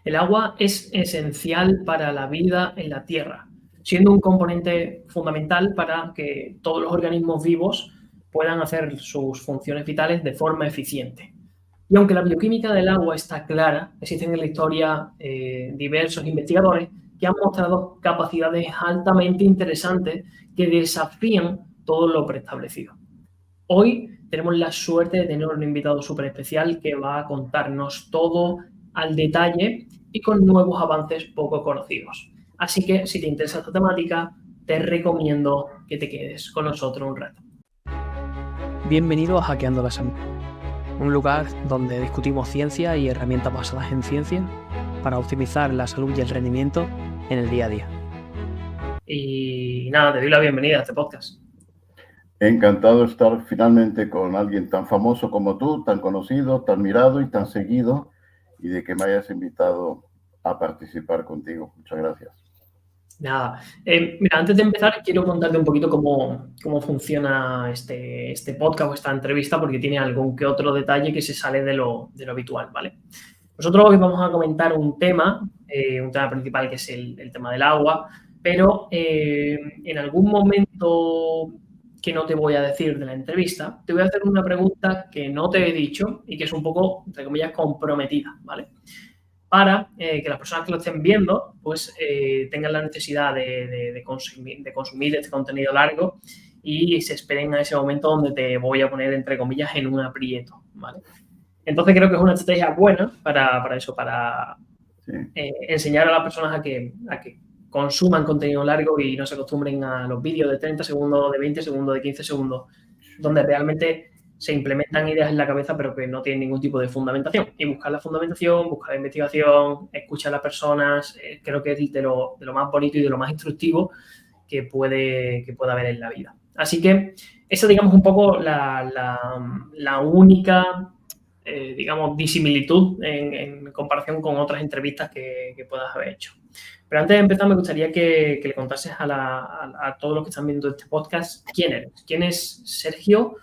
El agua es esencial para la vida en la Tierra, siendo un componente fundamental para que todos los organismos vivos puedan hacer sus funciones vitales de forma eficiente. Y aunque la bioquímica del agua está clara, existen en la historia diversos investigadores que han mostrado capacidades altamente interesantes que desafían todo lo preestablecido. Hoy tenemos la suerte de tener un invitado súper especial que va a contarnos todo al detalle y con nuevos avances poco conocidos. Así que si te interesa esta temática, te recomiendo que te quedes con nosotros un rato. Bienvenido a Hackeando la Salud, un lugar donde discutimos ciencia y herramientas basadas en ciencia para optimizar la salud y el rendimiento en el día a día. Y nada, te doy la bienvenida a este podcast. Encantado de estar finalmente con alguien tan famoso como tú, tan conocido, tan mirado y tan seguido, y de que me hayas invitado a participar contigo. Muchas gracias. Nada, mira, antes de empezar quiero contarte un poquito cómo funciona este podcast o esta entrevista, porque tiene algún que otro detalle que se sale de lo habitual, ¿vale? Nosotros hoy vamos a comentar un tema principal que es el tema del agua, pero en algún momento que no te voy a decir de la entrevista, te voy a hacer una pregunta que no te he dicho y que es un poco, entre comillas, comprometida, ¿vale? Para que las personas que lo estén viendo pues tengan la necesidad de consumir este contenido largo y se esperen a ese momento donde te voy a poner, entre comillas, en un aprieto, ¿vale? Entonces creo que es una estrategia buena para eso, para enseñar a las personas a que consuman contenido largo y no se acostumbren a los vídeos de 30 segundos, de 20 segundos, de 15 segundos, donde realmente se implementan ideas en la cabeza pero que no tienen ningún tipo de fundamentación. Y buscar la fundamentación, buscar la investigación, escuchar a las personas, creo que es de lo más bonito y de lo más instructivo que puede haber en la vida. Así que esa, digamos, un poco la única, digamos, disimilitud en comparación con otras entrevistas que puedas haber hecho. Pero antes de empezar, me gustaría que le contases a todos los que están viendo este podcast quién eres. ¿Quién es Sergio?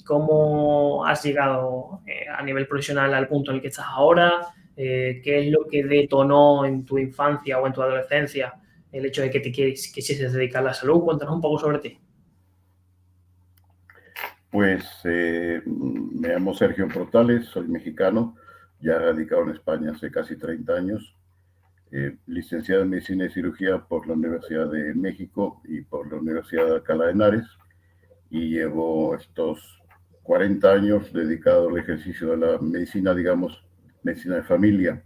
¿Cómo has llegado a nivel profesional al punto en el que estás ahora? ¿Qué es lo que detonó en tu infancia o en tu adolescencia el hecho de que te quisieses dedicar a la salud? Cuéntanos un poco sobre ti. Pues me llamo Sergio Portales, soy mexicano, ya radicado en España hace casi 30 años, licenciado en Medicina y Cirugía por la Universidad de México y por la Universidad de Alcalá de Henares, y llevo estos 40 años dedicado al ejercicio de la medicina, digamos, medicina de familia.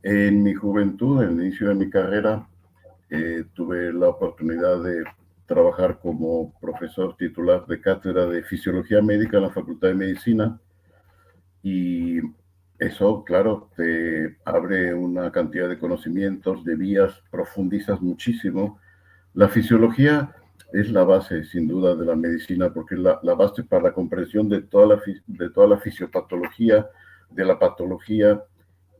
En mi juventud, en el inicio de mi carrera, tuve la oportunidad de trabajar como profesor titular de cátedra de Fisiología Médica en la Facultad de Medicina, y eso, claro, te abre una cantidad de conocimientos, de vías, profundizas muchísimo. La fisiología es la base, sin duda, de la medicina, porque es la base para la comprensión de toda la fisiopatología, de la patología,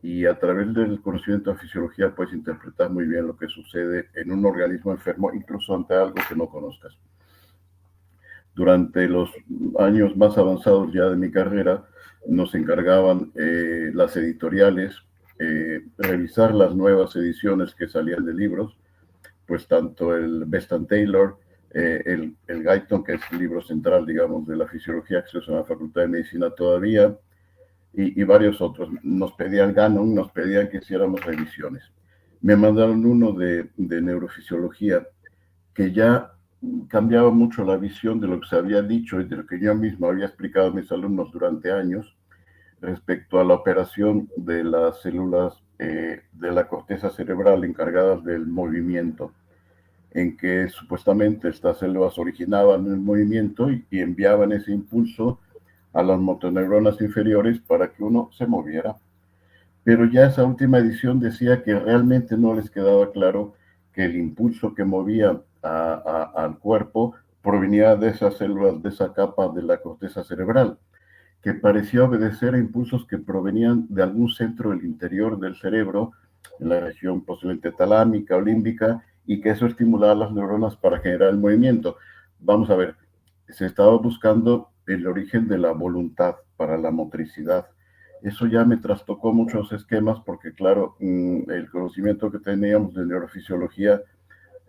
y a través del conocimiento de fisiología puedes interpretar muy bien lo que sucede en un organismo enfermo, incluso ante algo que no conozcas. Durante los años más avanzados ya de mi carrera, nos encargaban las editoriales revisar las nuevas ediciones que salían de libros, pues tanto el Best and Taylor, el Guyton, que es el libro central, digamos, de la fisiología que se usa en la Facultad de Medicina todavía, y varios otros. Nos pedían Gannon, nos pedían que hiciéramos revisiones. Me mandaron uno de neurofisiología que ya cambiaba mucho la visión de lo que se había dicho y de lo que yo mismo había explicado a mis alumnos durante años respecto a la operación de las células de la corteza cerebral encargadas del movimiento, en que supuestamente estas células originaban el movimiento y enviaban ese impulso a las motoneuronas inferiores para que uno se moviera. Pero ya esa última edición decía que realmente no les quedaba claro que el impulso que movía al cuerpo provenía de esas células, de esa capa de la corteza cerebral, que parecía obedecer a impulsos que provenían de algún centro del interior del cerebro, en la región posiblemente talámica o límbica, y que eso estimulaba las neuronas para generar el movimiento. Vamos a ver, se estaba buscando el origen de la voluntad para la motricidad. eso ya me trastocó muchos esquemas porque, claro, el conocimiento que teníamos de neurofisiología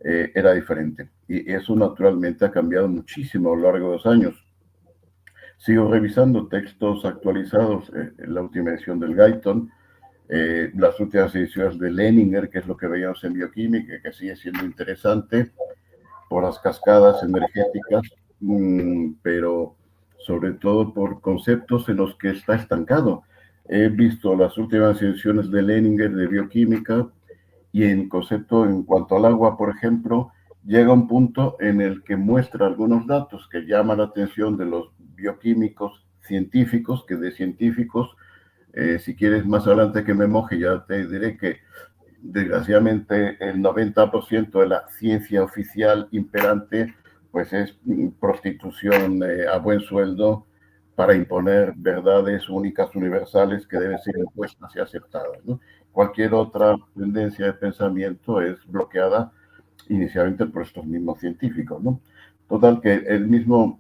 era diferente. Y eso naturalmente ha cambiado muchísimo a lo largo de los años. Sigo revisando textos actualizados, la última edición del Guyton, las últimas ediciones de Leninger, que es lo que veíamos en bioquímica, que sigue siendo interesante por las cascadas energéticas, pero sobre todo por conceptos en los que está estancado. He visto las últimas ediciones de Leninger de bioquímica y en concepto en cuanto al agua, por ejemplo, llega un punto en el que muestra algunos datos que llaman la atención de los bioquímicos científicos, que de científicos, si quieres más adelante que me moje, ya te diré que desgraciadamente el 90% de la ciencia oficial imperante pues es prostitución a buen sueldo para imponer verdades únicas universales que deben ser impuestas y aceptadas, ¿no? Cualquier otra tendencia de pensamiento es bloqueada inicialmente por estos mismos científicos, ¿no? Total, que el mismo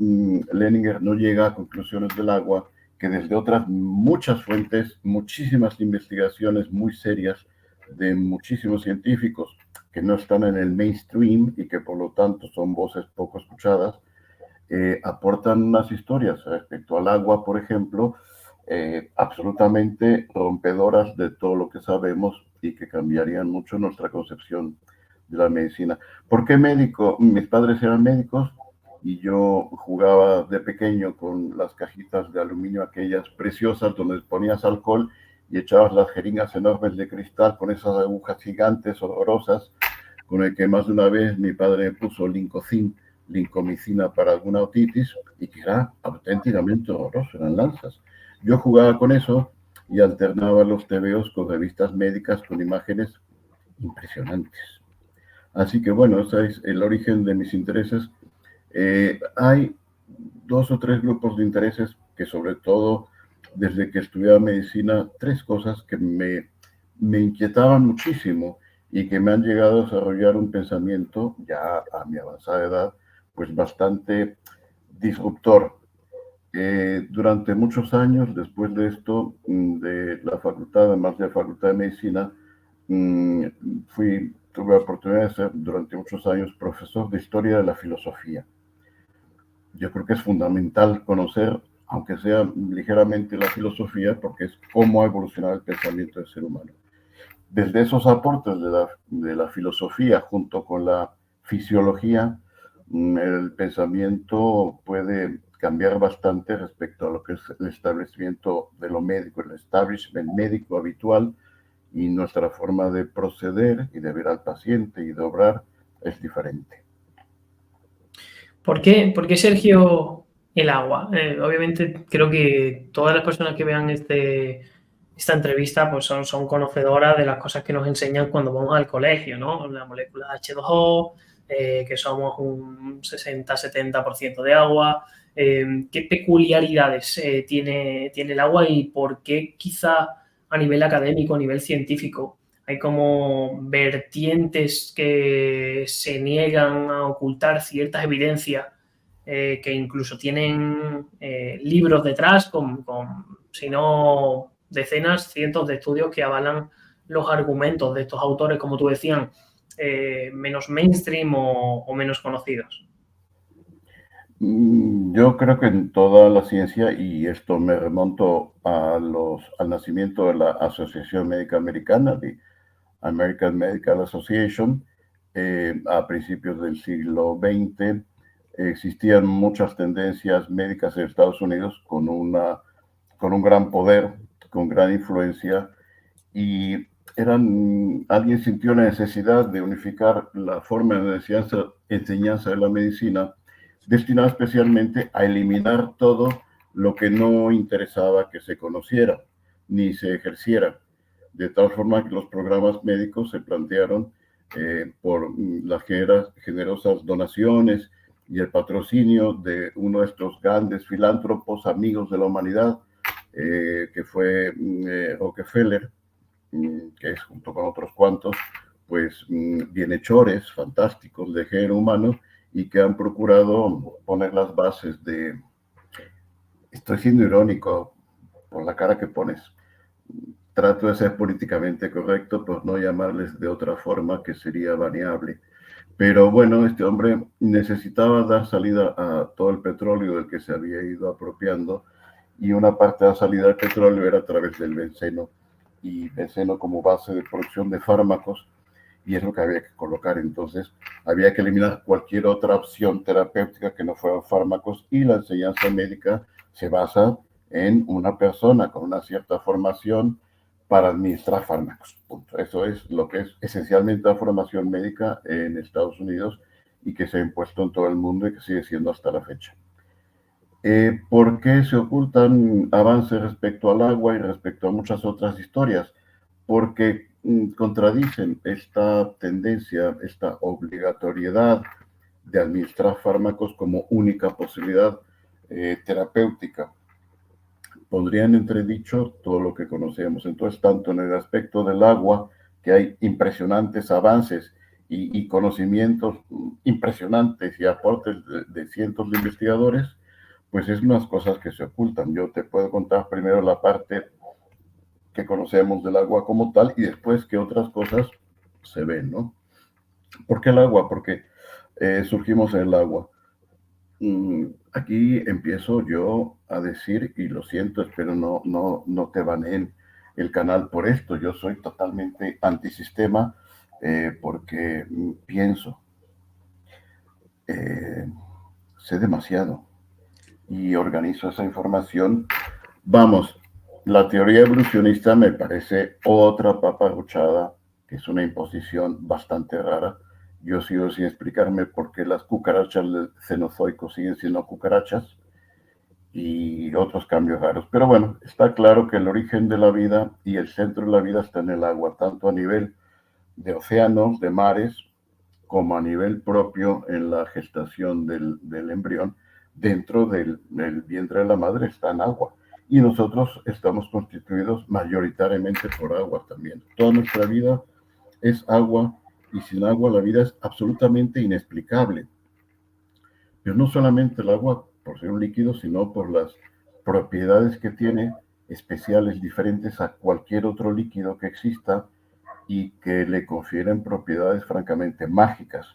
Leninger no llega a conclusiones del agua que desde otras muchas fuentes, muchísimas investigaciones muy serias de muchísimos científicos que no están en el mainstream y que por lo tanto son voces poco escuchadas, aportan unas historias respecto al agua, por ejemplo, absolutamente rompedoras de todo lo que sabemos y que cambiarían mucho nuestra concepción de la medicina. ¿Por qué médico? Mis padres eran médicos y yo jugaba de pequeño con las cajitas de aluminio, aquellas preciosas donde ponías alcohol y echabas las jeringas enormes de cristal con esas agujas gigantes, horrorosas, con el que más de una vez mi padre me puso lincomicina para alguna otitis, y que era auténticamente horroroso, eran lanzas. Yo jugaba con eso y alternaba los tebeos con revistas médicas con imágenes impresionantes. Así que bueno, ese es el origen de mis intereses. Hay 2 o 3 grupos de intereses que sobre todo desde que estudiaba medicina, 3 cosas que me inquietaban muchísimo y que me han llegado a desarrollar un pensamiento ya a mi avanzada edad, pues bastante disruptor. Durante muchos años, después de esto, de la facultad, además de la Facultad de Medicina, tuve la oportunidad de ser durante muchos años profesor de Historia de la Filosofía. Yo creo que es fundamental conocer, aunque sea ligeramente, la filosofía, porque es cómo ha evolucionado el pensamiento del ser humano. Desde esos aportes de la filosofía junto con la fisiología, el pensamiento puede cambiar bastante respecto a lo que es el establecimiento de lo médico, el establishment médico habitual, y nuestra forma de proceder y de ver al paciente y de obrar es diferente. ¿Por qué, Sergio, el agua? Obviamente creo que todas las personas que vean esta entrevista pues son conocedoras de las cosas que nos enseñan cuando vamos al colegio, ¿no? La molécula H2O, que somos un 60-70% de agua. ¿Qué peculiaridades tiene el agua y por qué quizá a nivel académico, a nivel científico, hay como vertientes que se niegan a ocultar ciertas evidencias que incluso tienen libros detrás si no decenas, cientos de estudios que avalan los argumentos de estos autores, como tú decías, menos mainstream o menos conocidos? Yo creo que en toda la ciencia, y esto me remonto al nacimiento de la Asociación Médica Americana, de American Medical Association, a principios del siglo XX, existían muchas tendencias médicas en Estados Unidos con un gran poder, con gran influencia, y alguien sintió la necesidad de unificar la forma de enseñanza de la medicina, destinada especialmente a eliminar todo lo que no interesaba que se conociera ni se ejerciera. De tal forma que los programas médicos se plantearon por las generosas donaciones y el patrocinio de uno de estos grandes filántropos, amigos de la humanidad, que fue Rockefeller, que es junto con otros cuantos, pues bienhechores fantásticos de género humano y que han procurado poner las bases estoy siendo irónico por la cara que pones, trato de ser políticamente correcto por no llamarles de otra forma que sería variable. Pero bueno, este hombre necesitaba dar salida a todo el petróleo del que se había ido apropiando, y una parte de la salida del petróleo era a través del benceno, y benceno como base de producción de fármacos, y es lo que había que colocar. Entonces había que eliminar cualquier otra opción terapéutica que no fueran fármacos, y la enseñanza médica se basa en una persona con una cierta formación para administrar fármacos. Punto. Eso es lo que es esencialmente la formación médica en Estados Unidos, y que se ha impuesto en todo el mundo y que sigue siendo hasta la fecha. ¿Por qué se ocultan avances respecto al agua y respecto a muchas otras historias? Porque contradicen esta tendencia, esta obligatoriedad de administrar fármacos como única posibilidad terapéutica. Pondrían entredicho todo lo que conocemos. Entonces, tanto en el aspecto del agua, que hay impresionantes avances y conocimientos impresionantes y aportes de cientos de investigadores, pues es unas cosas que se ocultan. Yo te puedo contar primero la parte que conocemos del agua como tal, y después qué otras cosas se ven, ¿no? ¿Por qué el agua? Porque surgimos en el agua. Aquí empiezo yo a decir, y lo siento, espero no te baneen el canal por esto. Yo soy totalmente antisistema, porque pienso, sé demasiado y organizo esa información. Vamos, la teoría evolucionista me parece otra paparruchada, que es una imposición bastante rara. Yo sigo sin explicarme por qué las cucarachas del Cenozoico siguen siendo cucarachas, y otros cambios raros. Pero bueno, está claro que el origen de la vida y el centro de la vida está en el agua, tanto a nivel de océanos, de mares, como a nivel propio en la gestación del embrión. Dentro del vientre de la madre está en agua, y nosotros estamos constituidos mayoritariamente por agua también. Toda nuestra vida es agua, y sin agua la vida es absolutamente inexplicable. Pero no solamente el agua por ser un líquido, sino por las propiedades que tiene, especiales, diferentes a cualquier otro líquido que exista, y que le confieren propiedades francamente mágicas.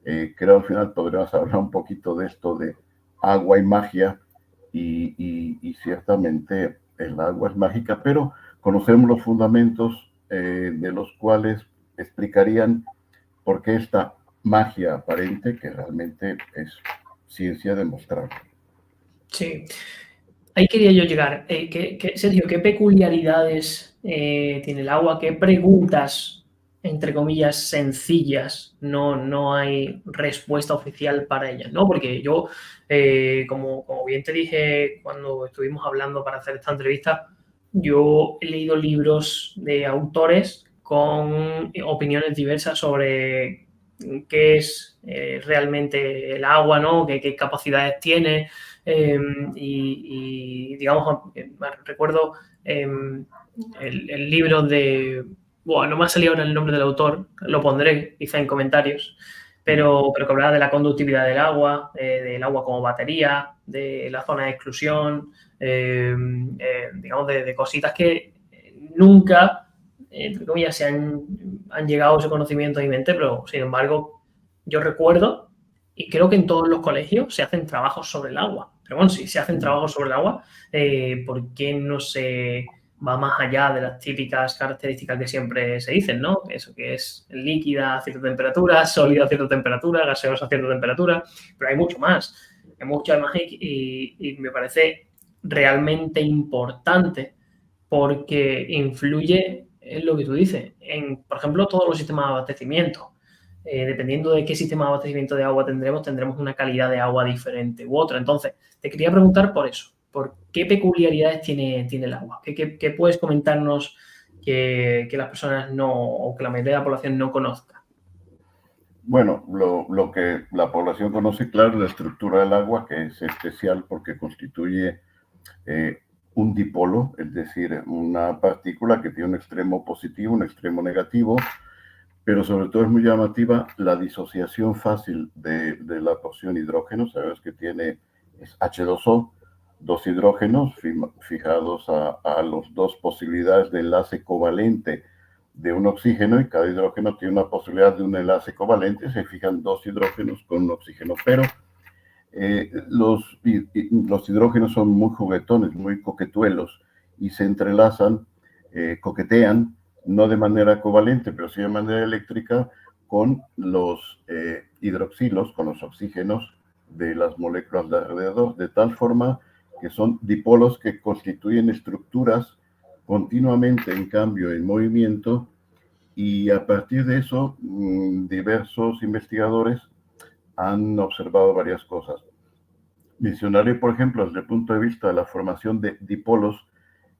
Creo al final podríamos hablar un poquito de esto de agua y magia, y ciertamente el agua es mágica, pero conocemos los fundamentos de los cuales explicarían por qué esta magia aparente, que realmente es ciencia demostrable. Sí, ahí quería yo llegar. Sergio, ¿qué peculiaridades tiene el agua? ¿Qué preguntas, entre comillas, sencillas? No hay respuesta oficial para ellas, ¿no? Porque yo, como bien te dije cuando estuvimos hablando para hacer esta entrevista, yo he leído libros de autores con opiniones diversas sobre qué es realmente el agua, ¿no? ¿Qué capacidades tiene? Y digamos, recuerdo el libro de... Bueno, no me ha salido ahora el nombre del autor, lo pondré quizá en comentarios, pero que hablaba de la conductividad del agua como batería, de la zona de exclusión, digamos, de cositas que nunca, entre comillas, han llegado a ese conocimiento a mi mente, pero sin embargo, yo recuerdo, y creo que en todos los colegios se hacen trabajos sobre el agua. Pero bueno, si se hacen trabajos sobre el agua, ¿por qué no se va más allá de las típicas características que siempre se dicen, ¿no? Eso que es líquida a cierta temperatura, sólida a cierta temperatura, gaseosa a cierta temperatura, pero hay mucho más. Hay mucho más, y me parece realmente importante porque influye en lo que tú dices, en, por ejemplo, todos los sistemas de abastecimiento. Dependiendo de qué sistema de abastecimiento de agua tendremos una calidad de agua diferente u otra. Entonces, te quería preguntar por eso, por qué peculiaridades tiene el agua. ¿Qué puedes comentarnos que las personas no, o que la mayoría de la población no conozca? Bueno, lo que la población conoce, claro, es la estructura del agua, que es especial porque constituye un dipolo, es decir, una partícula que tiene un extremo positivo, un extremo negativo, pero sobre todo es muy llamativa la disociación fácil de la porción hidrógeno. Sabes que es H2O, dos hidrógenos fijados a las dos posibilidades de enlace covalente de un oxígeno, y cada hidrógeno tiene una posibilidad de un enlace covalente. Se fijan dos hidrógenos con un oxígeno, pero los hidrógenos son muy juguetones, muy coquetuelos, y se entrelazan, coquetean, no de manera covalente, pero sí de manera eléctrica, con los hidroxilos, con los oxígenos de las moléculas de alrededor, de tal forma que son dipolos que constituyen estructuras continuamente en cambio, en movimiento, y a partir de eso diversos investigadores han observado varias cosas. Mencionaré, por ejemplo, desde el punto de vista de la formación de dipolos,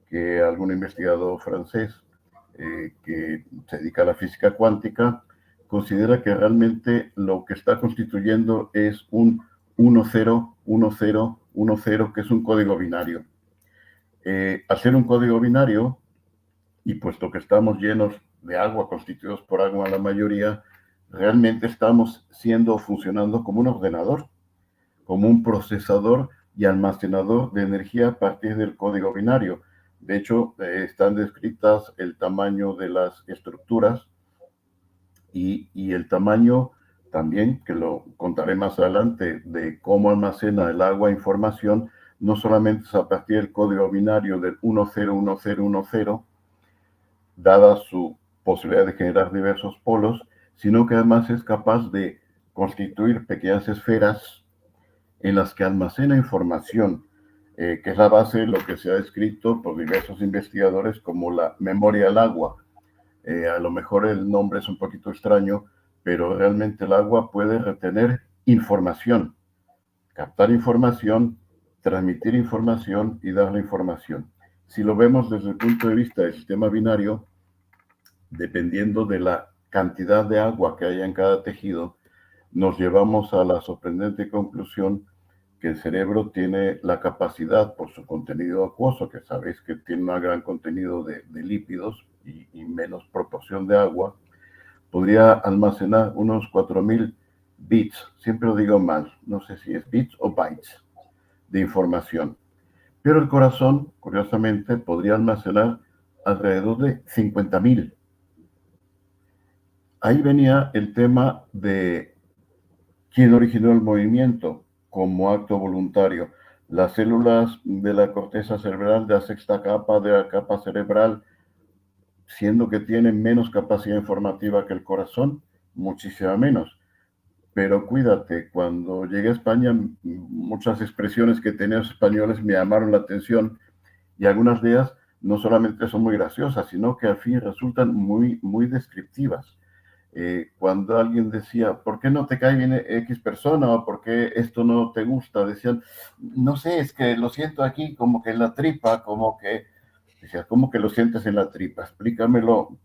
que algún investigador francés que se dedica a la física cuántica considera que realmente lo que está constituyendo es un 101010, que es un código binario. Al ser un código binario, y puesto que estamos llenos de agua, constituidos por agua la mayoría, realmente estamos funcionando como un ordenador, como un procesador y almacenador de energía a partir del código binario. De hecho, están descritas el tamaño de las estructuras y el tamaño también, que lo contaré más adelante, de cómo almacena el agua información, no solamente es a partir del código binario del 101010, dada su posibilidad de generar diversos polos, sino que además es capaz de constituir pequeñas esferas en las que almacena información, que es la base de lo que se ha descrito por diversos investigadores como la memoria del agua. A lo mejor el nombre es un poquito extraño, pero realmente el agua puede retener información, captar información, transmitir información y dar la información. Si lo vemos desde el punto de vista del sistema binario, dependiendo de la cantidad de agua que haya en cada tejido, nos llevamos a la sorprendente conclusión que el cerebro tiene la capacidad, por su contenido acuoso, que sabéis que tiene un gran contenido de lípidos y menos proporción de agua, podría almacenar unos 4000 bits, siempre lo digo mal, no sé si es bits o bytes, de información. Pero el corazón, curiosamente, podría almacenar alrededor de 50.000. Ahí venía el tema de quién originó el movimiento como acto voluntario. Las células de la corteza cerebral, de la sexta capa de la capa cerebral, siendo que tienen menos capacidad informativa que el corazón, muchísima menos. Pero cuídate, cuando llegué a España, muchas expresiones que tenían los españoles me llamaron la atención, y algunas de ellas no solamente son muy graciosas, sino que al fin resultan muy, muy descriptivas. Cuando alguien decía, ¿por qué no te cae bien X persona? ¿O por qué esto no te gusta? Decían, no sé, es que lo siento aquí como que en la tripa, como que... Decía, ¿cómo que lo sientes en la tripa? Explícamelo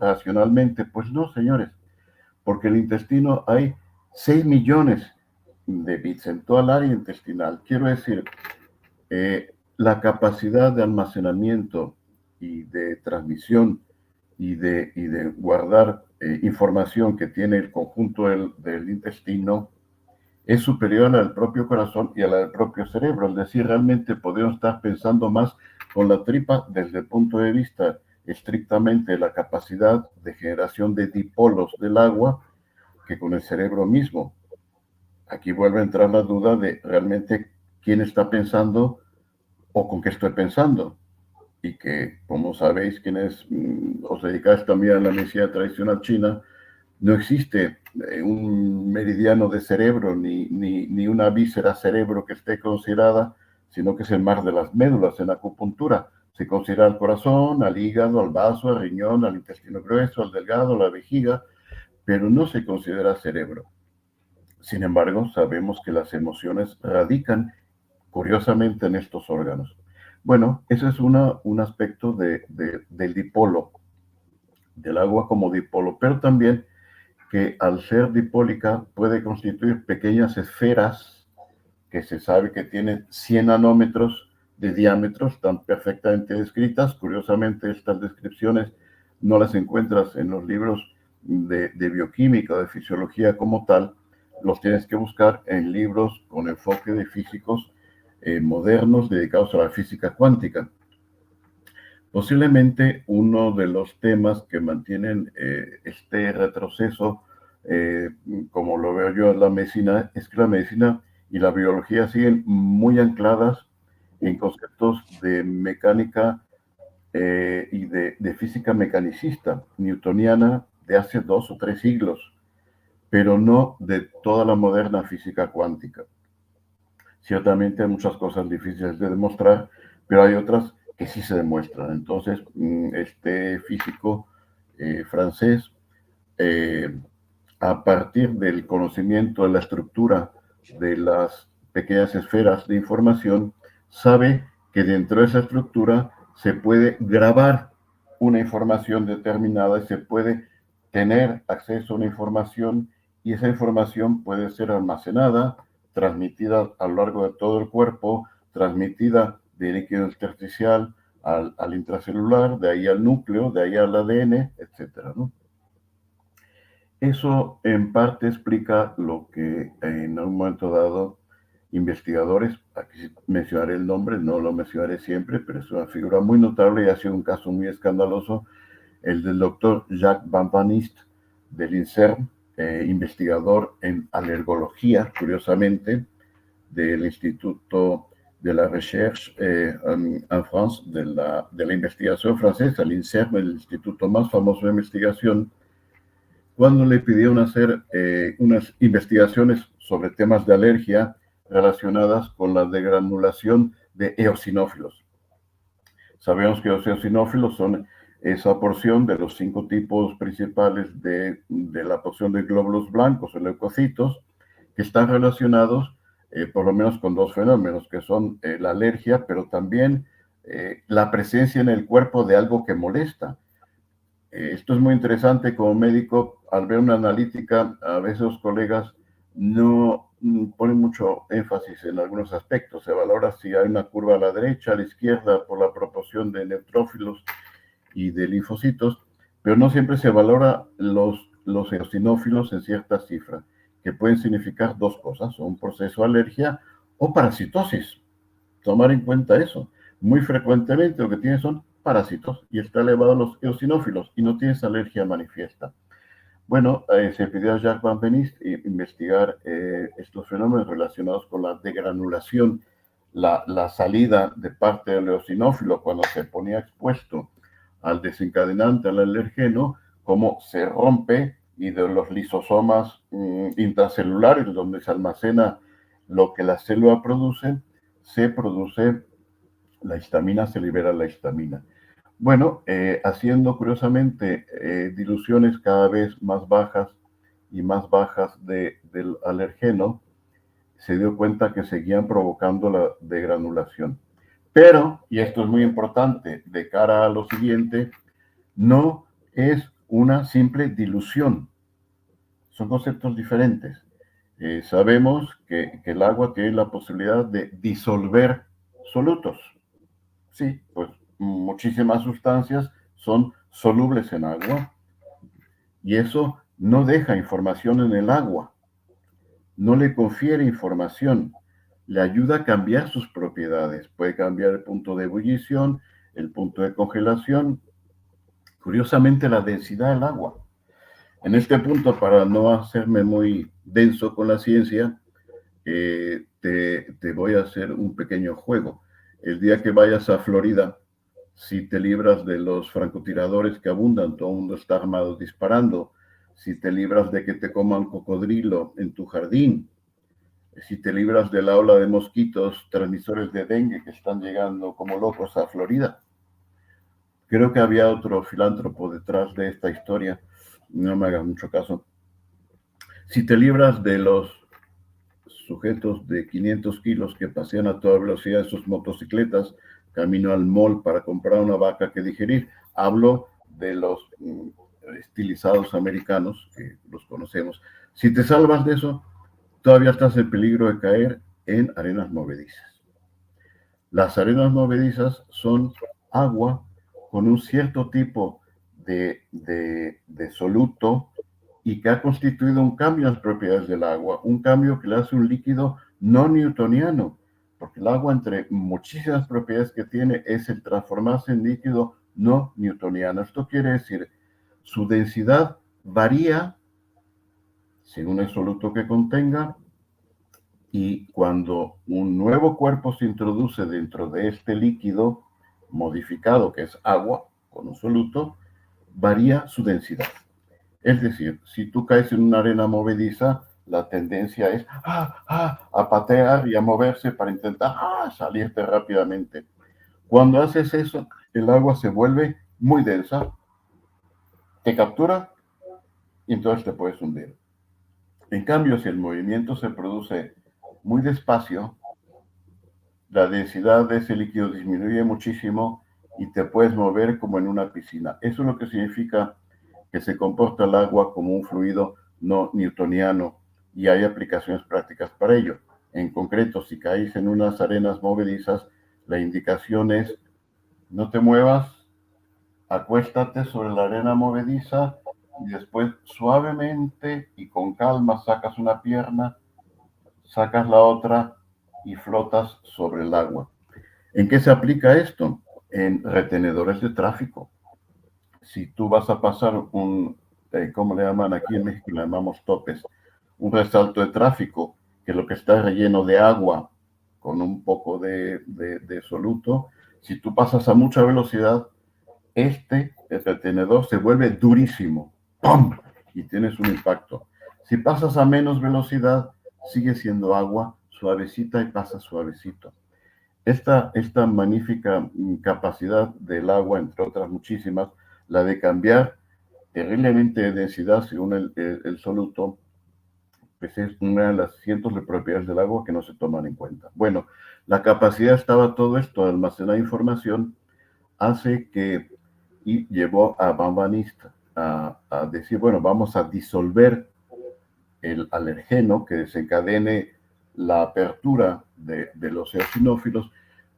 racionalmente. Pues no, señores, porque en el intestino hay 6 millones de bits en toda el área intestinal. Quiero decir, la capacidad de almacenamiento y de transmisión y de guardar información que tiene el conjunto del intestino es superior a la del propio corazón y a la del propio cerebro. Es decir, realmente podemos estar pensando más con la tripa desde el punto de vista estrictamente de la capacidad de generación de dipolos del agua que con el cerebro mismo. Aquí vuelve a entrar la duda de realmente quién está pensando o con qué estoy pensando. Y que, como sabéis, quienes os dedicáis también a la medicina tradicional china, no existe un meridiano de cerebro ni una víscera cerebro que esté considerada, sino que es el mar de las médulas. En la acupuntura se considera al corazón, al hígado, al vaso, al riñón, al intestino grueso, al delgado, a la vejiga, pero no se considera cerebro. Sin embargo, sabemos que las emociones radican curiosamente en estos órganos. Bueno, ese es un aspecto del dipolo, del agua como dipolo, pero también que al ser dipólica puede constituir pequeñas esferas que se sabe que tienen 100 nanómetros de diámetro, están perfectamente descritas. Curiosamente, estas descripciones no las encuentras en los libros de bioquímica o de fisiología como tal, los tienes que buscar en libros con enfoque de físicos modernos dedicados a la física cuántica. Posiblemente uno de los temas que mantienen este retroceso, como lo veo yo en la medicina, es que la medicina y la biología siguen muy ancladas en conceptos de mecánica y de física mecanicista, newtoniana, de hace 2 o 3 siglos, pero no de toda la moderna física cuántica. Ciertamente hay muchas cosas difíciles de demostrar, pero hay otras que sí se demuestran. Entonces, este físico francés, a partir del conocimiento de la estructura de las pequeñas esferas de información, sabe que dentro de esa estructura se puede grabar una información determinada y se puede tener acceso a una información, y esa información puede ser almacenada, transmitida a lo largo de todo el cuerpo, transmitida de líquido intersticial al intracelular, de ahí al núcleo, de ahí al ADN, etcétera, ¿no? Eso en parte explica lo que en un momento dado investigadores, aquí mencionaré el nombre, no lo mencionaré siempre, pero es una figura muy notable y ha sido un caso muy escandaloso, el del doctor Jacques Van Vanist del INSERM, investigador en alergología, curiosamente, del Instituto de la Recherche en France, de la investigación francesa, el INSERM, el instituto más famoso de investigación, cuando le pidieron hacer unas investigaciones sobre temas de alergia relacionadas con la degranulación de eosinófilos. Sabemos que los eosinófilos son esa porción de los 5 tipos principales de la porción de glóbulos blancos o leucocitos, que están relacionados por lo menos con 2 fenómenos, que son la alergia, pero también la presencia en el cuerpo de algo que molesta. Esto es muy interesante como médico. Al ver una analítica, a veces los colegas no ponen mucho énfasis en algunos aspectos. Se valora si hay una curva a la derecha, a la izquierda, por la proporción de neutrófilos y de linfocitos, pero no siempre se valora los eosinófilos en cierta cifra, que pueden significar 2 cosas, o un proceso de alergia o parasitosis. Tomar en cuenta eso. Muy frecuentemente lo que tiene son parásitos y está elevado los eosinófilos y no tienes alergia manifiesta. Bueno, se pidió a Jacques Van Vanist investigar estos fenómenos relacionados con la degranulación, la salida de parte del eosinófilo cuando se ponía expuesto al desencadenante, al alergeno, cómo se rompe, y de los lisosomas intracelulares, donde se almacena lo que la célula produce, se produce la histamina, se libera la histamina. Bueno, haciendo curiosamente diluciones cada vez más bajas y más bajas del alergeno, se dio cuenta que seguían provocando la degranulación. Pero, y esto es muy importante de cara a lo siguiente, no es una simple dilución. Son conceptos diferentes. Sabemos que el agua tiene la posibilidad de disolver solutos. Sí, pues muchísimas sustancias son solubles en agua y eso no deja información en el agua, no le confiere información, le ayuda a cambiar sus propiedades. Puede cambiar el punto de ebullición, el punto de congelación, curiosamente la densidad del agua. En este punto, para no hacerme muy denso con la ciencia, te voy a hacer un pequeño juego. El día que vayas a Florida, si te libras de los francotiradores que abundan, todo el mundo está armado disparando, si te libras de que te coman cocodrilo en tu jardín, si te libras de la ola de mosquitos transmisores de dengue que están llegando como locos a Florida. Creo que había otro filántropo detrás de esta historia, no me hagas mucho caso. Si te libras de los sujetos de 500 kilos que pasean a toda velocidad en sus motocicletas camino al mall para comprar una vaca que digerir, hablo de los estilizados americanos, que los conocemos. Si te salvas de eso, todavía estás en peligro de caer en arenas movedizas. Las arenas movedizas son agua con un cierto tipo de soluto y que ha constituido un cambio en las propiedades del agua, un cambio que le hace un líquido no newtoniano, porque el agua, entre muchísimas propiedades que tiene, es el transformarse en líquido no newtoniano. Esto quiere decir, su densidad varía según el soluto que contenga, y cuando un nuevo cuerpo se introduce dentro de este líquido modificado, que es agua, con un soluto, varía su densidad. Es decir, si tú caes en una arena movediza, la tendencia es a patear y a moverse para intentar salirte rápidamente. Cuando haces eso, el agua se vuelve muy densa, te captura y entonces te puedes hundir. En cambio, si el movimiento se produce muy despacio, la densidad de ese líquido disminuye muchísimo y te puedes mover como en una piscina. Eso es lo que significa que se comporta el agua como un fluido no newtoniano, y hay aplicaciones prácticas para ello. En concreto, si caes en unas arenas movedizas, la indicación es: no te muevas, acuéstate sobre la arena movediza y después suavemente y con calma sacas una pierna, sacas la otra y flotas sobre el agua. ¿En qué se aplica esto? En retenedores de tráfico. Si tú vas a pasar ¿cómo le llaman aquí en México? Le llamamos topes. Un resalto de tráfico, que lo que está relleno de agua con un poco de soluto. Si tú pasas a mucha velocidad, el retenedor se vuelve durísimo. ¡Pum! Y tienes un impacto. Si pasas a menos velocidad, sigue siendo agua suavecita y pasa suavecito. Esta magnífica capacidad del agua, entre otras muchísimas, la de cambiar terriblemente de densidad según el soluto, pues es una de las cientos de propiedades del agua que no se toman en cuenta. Bueno, la capacidad estaba todo esto de almacenar información, hace que, y llevó a Van van Is a decir, bueno, vamos a disolver el alergeno que desencadene la apertura de los eosinófilos,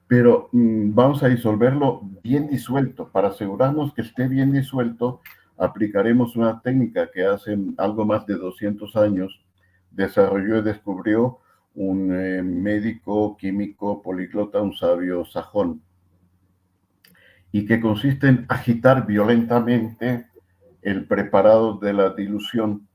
pero vamos a disolverlo bien disuelto. Para asegurarnos que esté bien disuelto, aplicaremos una técnica que hace algo más de 200 años desarrolló y descubrió un médico, químico, políglota, un sabio sajón, y que consiste en agitar violentamente el preparado de la dilución,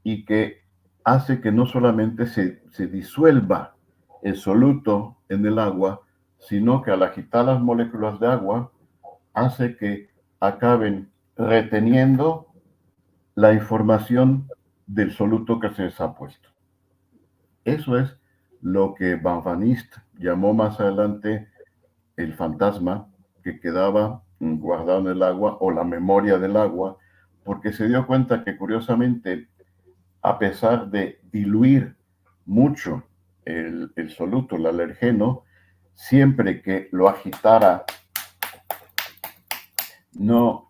y que hace que no solamente se disuelva el soluto en el agua, sino que al agitar las moléculas de agua, hace que acaben reteniendo la información del soluto que se les ha puesto. Eso es lo que Van van Is llamó más adelante el fantasma que quedaba guardado en el agua, o la memoria del agua, porque se dio cuenta que, curiosamente, a pesar de diluir mucho el soluto, el alergeno, siempre que lo agitara, no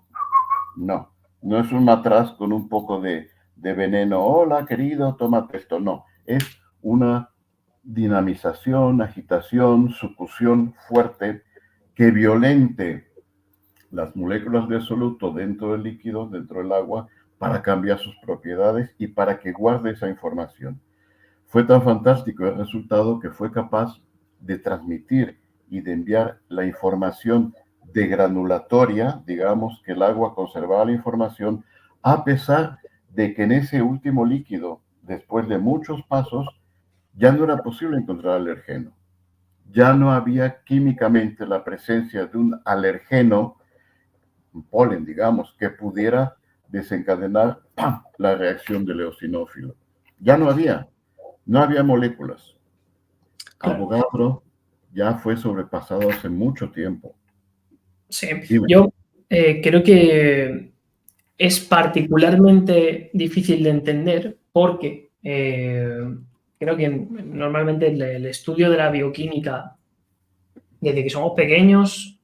es un matraz con un poco de veneno. Hola, querido, tómate esto. No, es una dinamización, agitación, succión fuerte que violente las moléculas de soluto dentro del líquido, dentro del agua, para cambiar sus propiedades y para que guarde esa información. Fue tan fantástico el resultado que fue capaz de transmitir y de enviar la información degranulatoria, digamos que el agua conservaba la información, a pesar de que en ese último líquido, después de muchos pasos, ya no era posible encontrar alergeno. Ya no había químicamente la presencia de un alergeno, un polen, digamos, que pudiera desencadenar la reacción del eosinófilo. Ya no había moléculas. Avogadro ya fue sobrepasado hace mucho tiempo. Sí, yo creo que es particularmente difícil de entender porque creo que normalmente el estudio de la bioquímica, desde que somos pequeños,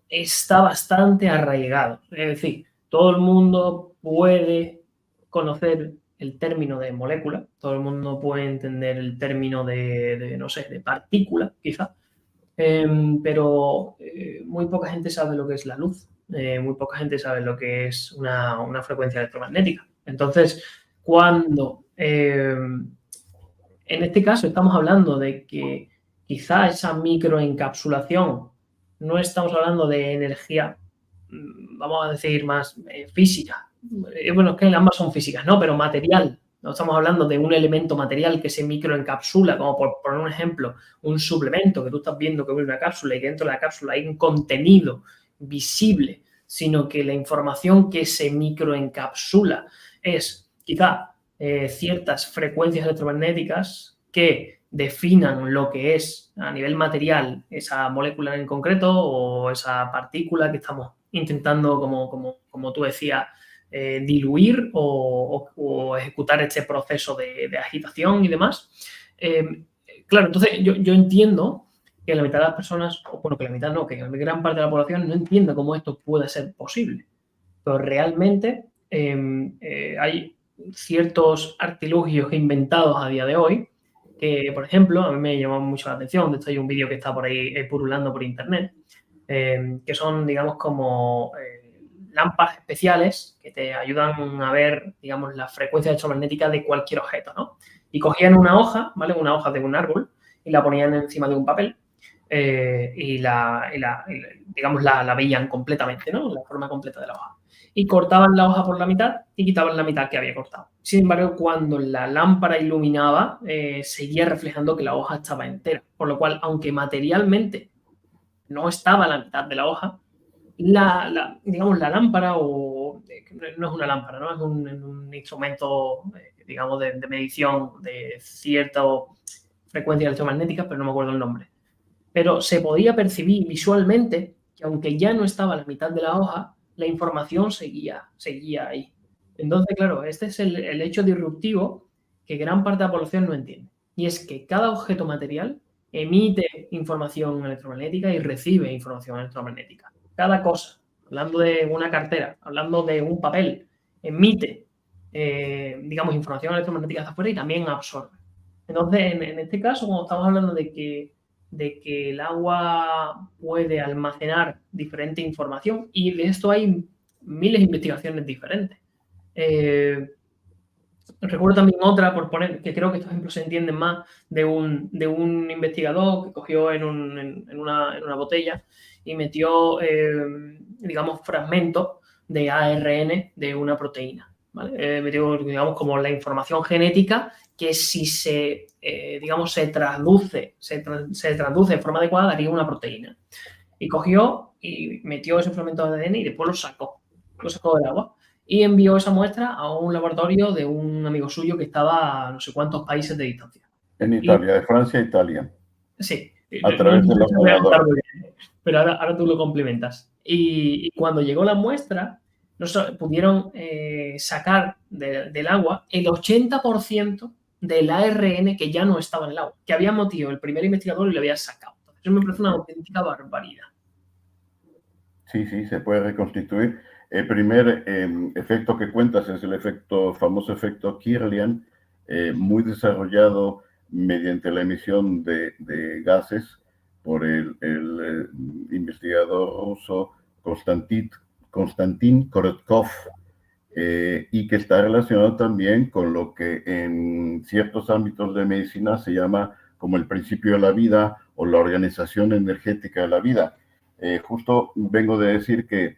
está bastante arraigado. Es decir, todo el mundo puede conocer el término de molécula, todo el mundo puede entender el término de partícula, quizá, pero muy poca gente sabe lo que es la luz, muy poca gente sabe lo que es una frecuencia electromagnética. Entonces, cuando en este caso estamos hablando de que quizá esa microencapsulación, no estamos hablando de energía, vamos a decir, más física. Bueno, es que ambas son físicas, ¿no? Pero material. No estamos hablando de un elemento material que se microencapsula, como por poner un ejemplo, un suplemento que tú estás viendo que es una cápsula y que dentro de la cápsula hay un contenido visible, sino que la información que se microencapsula es quizá ciertas frecuencias electromagnéticas que definan lo que es a nivel material esa molécula en concreto o esa partícula que estamos intentando, como tú decías, diluir o ejecutar este proceso de agitación y demás. Claro, entonces yo entiendo que la mitad de las personas, o bueno, que la mitad no, que gran parte de la población no entiende cómo esto puede ser posible. Pero realmente hay ciertos artilugios inventados a día de hoy que, por ejemplo, a mí me llamó mucho la atención. De hecho, hay un vídeo que está por ahí pululando por internet, que son, digamos, como lámparas especiales que te ayudan a ver, digamos, la frecuencia electromagnética de cualquier objeto, ¿no? Y cogían una hoja, ¿vale? Una hoja de un árbol y la ponían encima de un papel digamos, la veían completamente, ¿no? La forma completa de la hoja. Y cortaban la hoja por la mitad y quitaban la mitad que había cortado. Sin embargo, cuando la lámpara iluminaba, seguía reflejando que la hoja estaba entera. Por lo cual, aunque materialmente no estaba la mitad de la hoja, digamos, la lámpara, o no es una lámpara, ¿no? Es un instrumento, digamos, de medición de cierta frecuencia electromagnética, pero no me acuerdo el nombre. Pero se podía percibir visualmente que aunque ya no estaba la mitad de la hoja, la información seguía ahí. Entonces, claro, este es el hecho disruptivo que gran parte de la población no entiende. Y es que cada objeto material emite información electromagnética y recibe información electromagnética. Cada cosa, hablando de una cartera, hablando de un papel, emite, digamos, información electromagnética hacia afuera y también absorbe. Entonces, en este caso, como estamos hablando de que el agua puede almacenar diferente información, y de esto hay miles de investigaciones diferentes. Recuerdo también otra, por poner, que creo que estos ejemplos se entienden más, de un investigador que cogió en una botella y metió, digamos, fragmentos de ARN de una proteína, ¿vale? Metió, digamos, como la información genética que si digamos, se traduce de forma adecuada, daría una proteína. Y cogió y metió ese fragmento de ADN y después lo sacó del agua y envió esa muestra a un laboratorio de un amigo suyo que estaba a no sé cuántos países de distancia. En Italia, de Francia a Italia. Sí. A través del ordenador. Pero ahora tú lo complementas. Y cuando llegó la muestra, pudieron sacar del agua el 80% del ARN que ya no estaba en el agua, que había metido el primer investigador y lo había sacado. Eso me parece una auténtica barbaridad. Sí, se puede reconstituir. El primer efecto que cuentas es el famoso efecto Kirlian, muy desarrollado mediante la emisión de gases por el investigador ruso Konstantin Korotkov, y que está relacionado también con lo que en ciertos ámbitos de medicina se llama como el principio de la vida o la organización energética de la vida. Justo vengo de decir que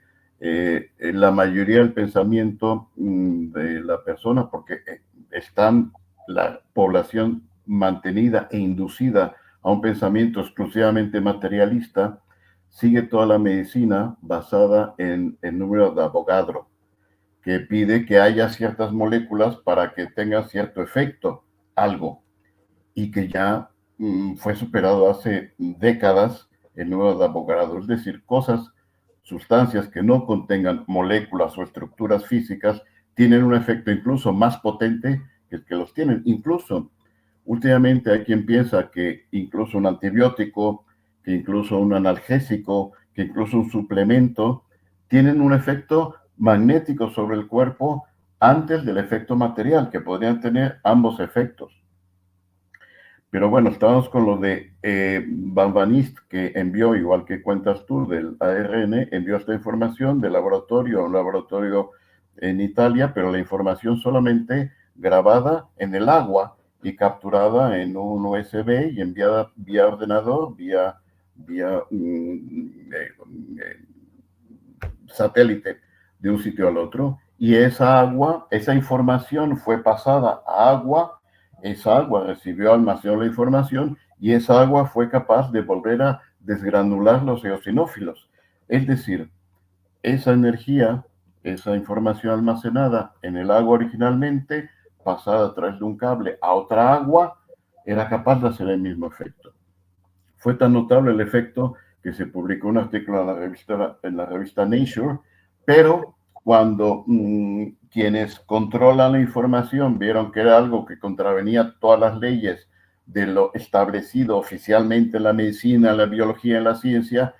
la mayoría del pensamiento de la persona, porque están la población mantenida e inducida a un pensamiento exclusivamente materialista, sigue toda la medicina basada en el número de Avogadro, que pide que haya ciertas moléculas para que tenga cierto efecto, algo, y que ya fue superado hace décadas el número de Avogadro, es decir, sustancias que no contengan moléculas o estructuras físicas tienen un efecto incluso más potente que el que los tienen. Incluso, últimamente hay quien piensa que incluso un antibiótico, que incluso un analgésico, que incluso un suplemento, tienen un efecto magnético sobre el cuerpo antes del efecto material, que podrían tener ambos efectos. Pero bueno, estamos con lo de Van Vanist, que envió, igual que cuentas tú, del ARN, envió esta información del laboratorio a un laboratorio en Italia, pero la información solamente grabada en el agua, y capturada en un USB y enviada vía ordenador, vía satélite de un sitio al otro. Y esa agua, esa información fue pasada a agua, esa agua recibió, almacenó la información y esa agua fue capaz de volver a desgranular los eosinófilos. Es decir, esa energía, esa información almacenada en el agua originalmente, pasada a través de un cable a otra agua, era capaz de hacer el mismo efecto. Fue tan notable el efecto que se publicó un artículo en la revista Nature, pero cuando quienes controlan la información vieron que era algo que contravenía todas las leyes de lo establecido oficialmente en la medicina, en la biología, en la ciencia,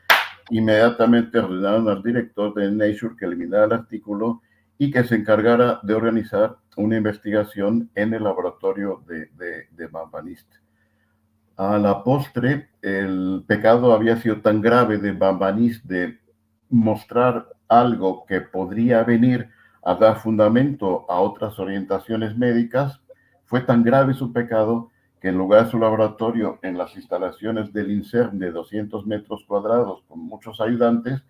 inmediatamente ordenaron al director de Nature que eliminara el artículo y que se encargara de organizar una investigación en el laboratorio de Bambaniste. A la postre, el pecado había sido tan grave de Bambaniste de mostrar algo que podría venir a dar fundamento a otras orientaciones médicas, fue tan grave su pecado que en lugar de su laboratorio en las instalaciones del INSERM de 200 metros cuadrados con muchos ayudantes,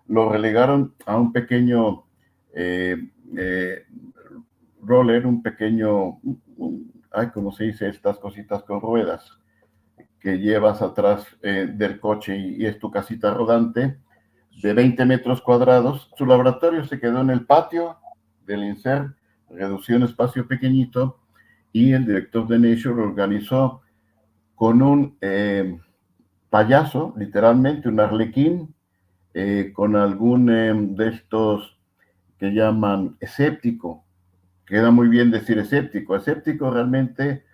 lo relegaron a un pequeño roller, un pequeño, ¿cómo se dice? Estas cositas con ruedas que llevas atrás del coche y es tu casita rodante, de 20 metros cuadrados. Su laboratorio se quedó en el patio del INSERM, redució un espacio pequeñito, y el director de Nature organizó con un payaso, literalmente un arlequín, con algún de estos que llaman escéptico. Queda muy bien decir escéptico. Escéptico realmente,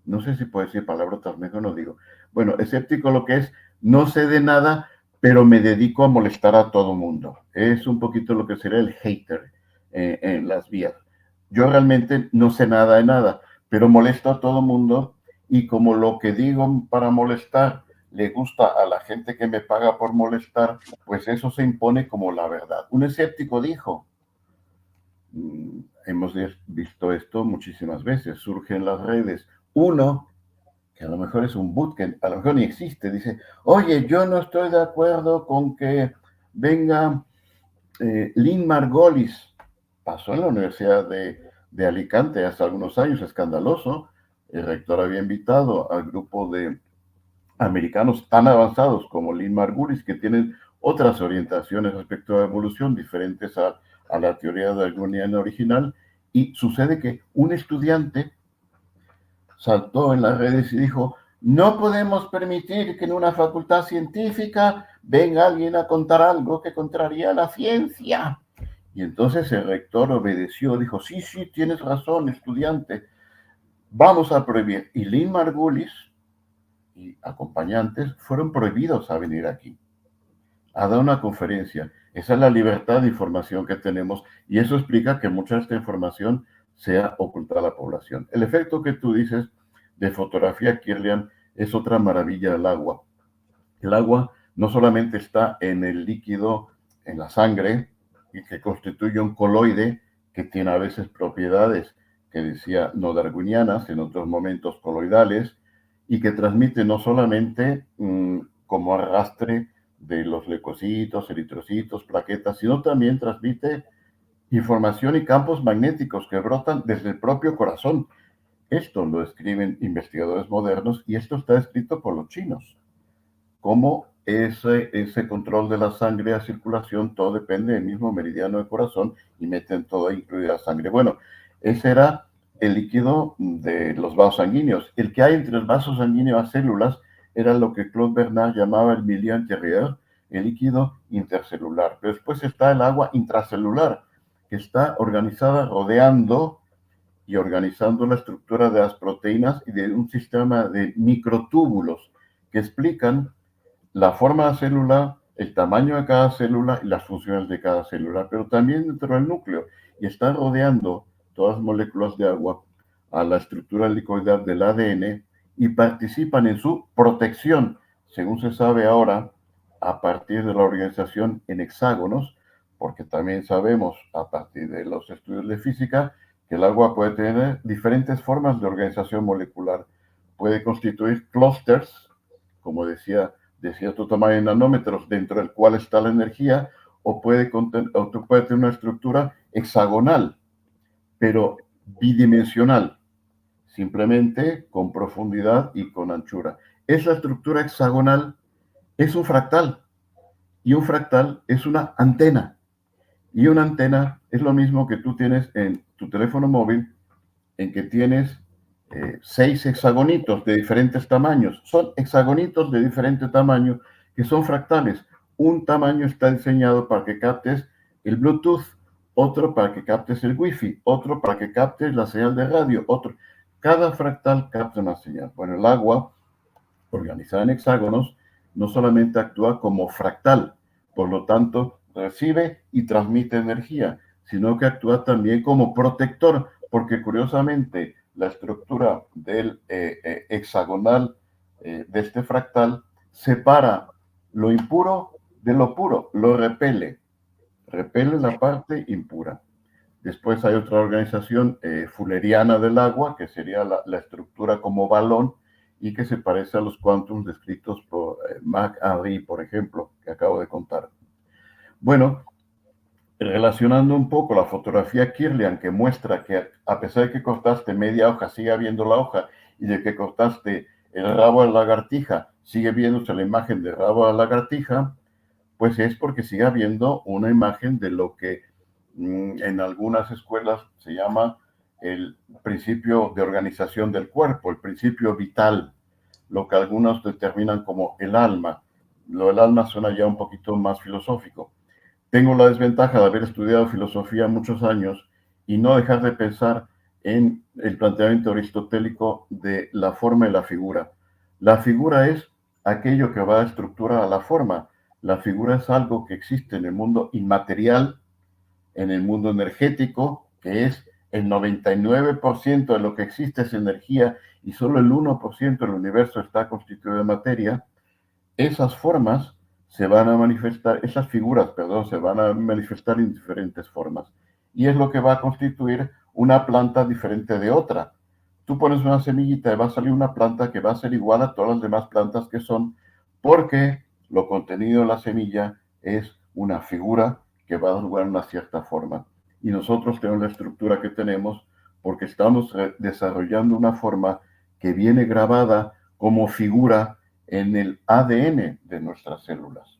no sé si puedo decir palabrotas, mejor no digo. Bueno, escéptico lo que es, no sé de nada, pero me dedico a molestar a todo mundo. Es un poquito lo que sería el hater en las vías. Yo realmente no sé nada de nada, pero molesto a todo mundo, y como lo que digo para molestar le gusta a la gente que me paga por molestar, pues eso se impone como la verdad. Un escéptico dijo, hemos visto esto muchísimas veces, surge en las redes, uno que a lo mejor es un bootcamp, a lo mejor ni existe, dice, oye, yo no estoy de acuerdo con que venga Lynn Margulis. Pasó en la Universidad de Alicante hace algunos años, escandaloso. El rector había invitado al grupo de americanos tan avanzados como Lynn Margulis, que tienen otras orientaciones respecto a la evolución, diferentes a la teoría darwiniana original, y sucede que un estudiante saltó en las redes y dijo, no podemos permitir que en una facultad científica venga alguien a contar algo que contraría la ciencia. Y entonces el rector obedeció, dijo, sí, tienes razón, estudiante, vamos a prohibir. Y Lynn Margulis y acompañantes fueron prohibidos a venir aquí, a dar una conferencia. Esa es la libertad de información que tenemos, y eso explica que mucha de esta información sea ocultada a la población. El efecto que tú dices de fotografía Kirlian es otra maravilla del agua. El agua no solamente está en el líquido, en la sangre, y que constituye un coloide que tiene a veces propiedades que decía no darwinianas, en otros momentos coloidales, y que transmite no solamente como arrastre de los leucocitos, eritrocitos, plaquetas, sino también transmite información y campos magnéticos que brotan desde el propio corazón. Esto lo escriben investigadores modernos, y esto está escrito por los chinos. Cómo ese control de la sangre a circulación, todo depende del mismo meridiano del corazón, y meten todo, incluida la sangre. Bueno, ese era el líquido de los vasos sanguíneos. El que hay entre el vaso sanguíneo y las células era lo que Claude Bernard llamaba el milieu intérieur, el líquido intercelular. Pero después está el agua intracelular, que está organizada rodeando y organizando la estructura de las proteínas y de un sistema de microtúbulos que explican la forma de la célula, el tamaño de cada célula y las funciones de cada célula, pero también dentro del núcleo, y están rodeando todas las moléculas de agua a la estructura helicoidal del ADN y participan en su protección, según se sabe ahora, a partir de la organización en hexágonos, porque también sabemos a partir de los estudios de física que el agua puede tener diferentes formas de organización molecular. Puede constituir clústeres, como decía, de cierto tamaño en nanómetros, dentro del cual está la energía, o puede tener una estructura hexagonal, pero bidimensional, simplemente con profundidad y con anchura. Esa estructura hexagonal es un fractal, y un fractal es una antena. Y una antena es lo mismo que tú tienes en tu teléfono móvil, en que tienes 6 hexagonitos de diferentes tamaños. Son hexagonitos de diferente tamaño que son fractales. Un tamaño está diseñado para que captes el Bluetooth, otro para que captes el Wi-Fi, otro para que captes la señal de radio, otro. Cada fractal capta una señal. Bueno, el agua, organizada en hexágonos, no solamente actúa como fractal, por lo tanto, recibe y transmite energía, sino que actúa también como protector, porque curiosamente la estructura del hexagonal de este fractal separa lo impuro de lo puro, lo repele la parte impura. Después hay otra organización fulleriana del agua, que sería la estructura como balón, y que se parece a los quantums descritos por Marc-Henri, por ejemplo, que acabo de contar. Bueno, relacionando un poco la fotografía Kirlian, que muestra que a pesar de que cortaste media hoja, sigue habiendo la hoja, y de que cortaste el rabo de la lagartija, sigue viéndose la imagen del rabo de la lagartija, pues es porque sigue habiendo una imagen de lo que en algunas escuelas se llama el principio de organización del cuerpo, el principio vital, lo que algunos determinan como el alma. Lo del alma suena ya un poquito más filosófico. Tengo la desventaja de haber estudiado filosofía muchos años y no dejar de pensar en el planteamiento aristotélico de la forma y la figura. La figura es aquello que va a estructurar a la forma. La figura es algo que existe en el mundo inmaterial, en el mundo energético, que es el 99% de lo que existe es energía y solo el 1% del universo está constituido de materia. Esas formas se van a manifestar, esas figuras, perdón, se van a manifestar en diferentes formas. Y es lo que va a constituir una planta diferente de otra. Tú pones una semillita y va a salir una planta que va a ser igual a todas las demás plantas que son, porque lo contenido en la semilla es una figura que va a dar lugar a una cierta forma. Y nosotros tenemos la estructura que tenemos porque estamos desarrollando una forma que viene grabada como figura en el ADN de nuestras células.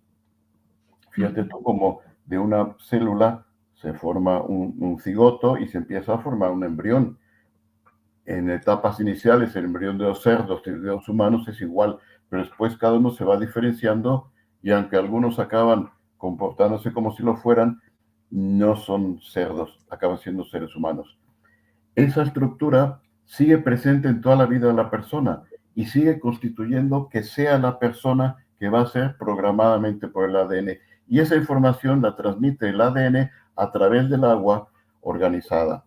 Fíjate tú como de una célula se forma un cigoto y se empieza a formar un embrión. En etapas iniciales, el embrión de los cerdos y de los humanos es igual, pero después cada uno se va diferenciando y aunque algunos acaban comportándose como si lo fueran, no son cerdos, acaban siendo seres humanos. Esa estructura sigue presente en toda la vida de la persona y sigue constituyendo que sea la persona que va a ser programadamente por el ADN. Y esa información la transmite el ADN a través del agua organizada.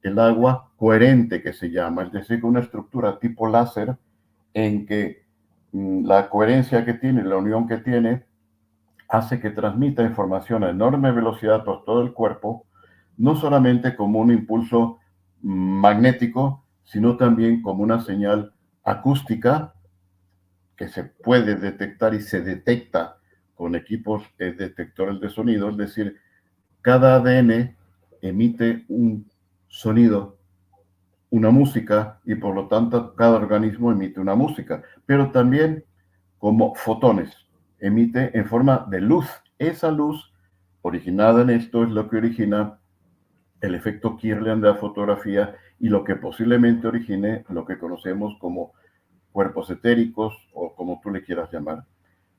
El agua coherente que se llama, es decir, con una estructura tipo láser en que la coherencia que tiene, la unión que tiene, hace que transmita información a enorme velocidad por todo el cuerpo, no solamente como un impulso magnético, sino también como una señal acústica que se puede detectar y se detecta con equipos detectores de sonido, es decir, cada ADN emite un sonido, una música, y por lo tanto cada organismo emite una música, pero también como fotones, emite en forma de luz. Esa luz originada en esto es lo que origina el efecto Kirlian de la fotografía y lo que posiblemente origine lo que conocemos como cuerpos etéricos o como tú le quieras llamar.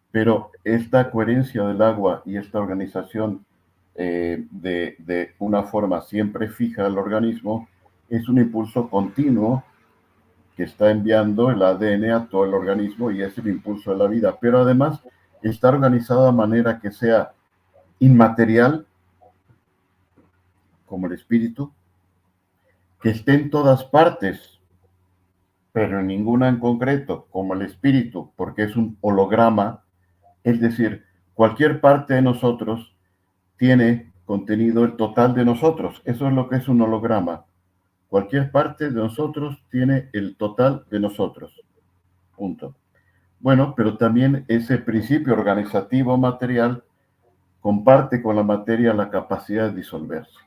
Pero esta coherencia del agua y esta organización de una forma siempre fija al organismo es un impulso continuo que está enviando el ADN a todo el organismo y es el impulso de la vida. Pero además está organizado de manera que sea inmaterial, como el espíritu, que esté en todas partes, pero en ninguna en concreto, como el espíritu, porque es un holograma, es decir, cualquier parte de nosotros tiene contenido el total de nosotros. Eso es lo que es un holograma. Cualquier parte de nosotros tiene el total de nosotros. Punto. Bueno, pero también ese principio organizativo material comparte con la materia la capacidad de disolverse.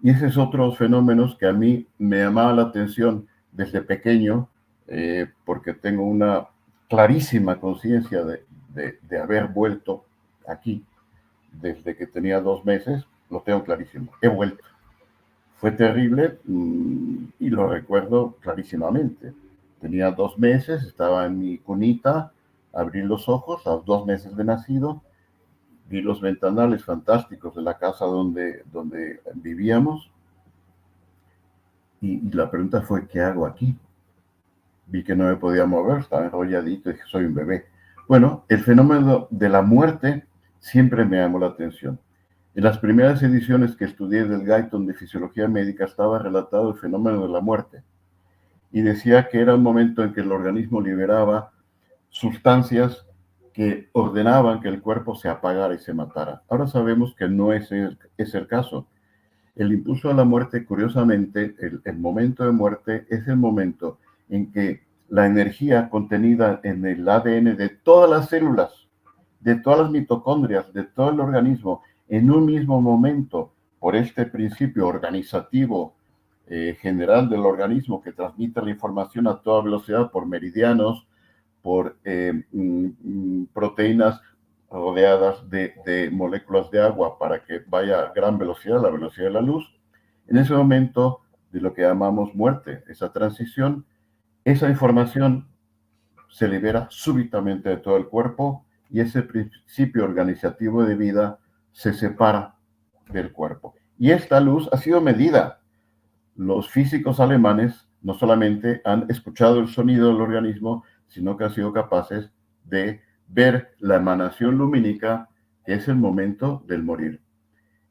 Y ese es otro de los fenómenos que a mí me llamaba la atención desde pequeño, porque tengo una clarísima conciencia de haber vuelto aquí desde que tenía 2 meses, lo tengo clarísimo, he vuelto. Fue terrible y lo recuerdo clarísimamente. Tenía 2 meses, estaba en mi cunita, abrí los ojos a los 2 meses de nacido, vi los ventanales fantásticos de la casa donde vivíamos y la pregunta fue, ¿qué hago aquí? Vi que no me podía mover, estaba enrolladito y dije, soy un bebé. Bueno, el fenómeno de la muerte siempre me llamó la atención. En las primeras ediciones que estudié del Guyton de Fisiología Médica estaba relatado el fenómeno de la muerte y decía que era un momento en que el organismo liberaba sustancias que ordenaban que el cuerpo se apagara y se matara. Ahora sabemos que no es el caso. El impulso a la muerte, curiosamente, el momento de muerte es el momento en que la energía contenida en el ADN de todas las células, de todas las mitocondrias, de todo el organismo, en un mismo momento, por este principio organizativo general del organismo que transmite la información a toda velocidad por meridianos, por proteínas rodeadas de moléculas de agua para que vaya a gran velocidad, la velocidad de la luz. En ese momento de lo que llamamos muerte, esa transición, esa información se libera súbitamente de todo el cuerpo y ese principio organizativo de vida se separa del cuerpo. Y esta luz ha sido medida. Los físicos alemanes no solamente han escuchado el sonido del organismo, sino que han sido capaces de ver la emanación lumínica, que es el momento del morir.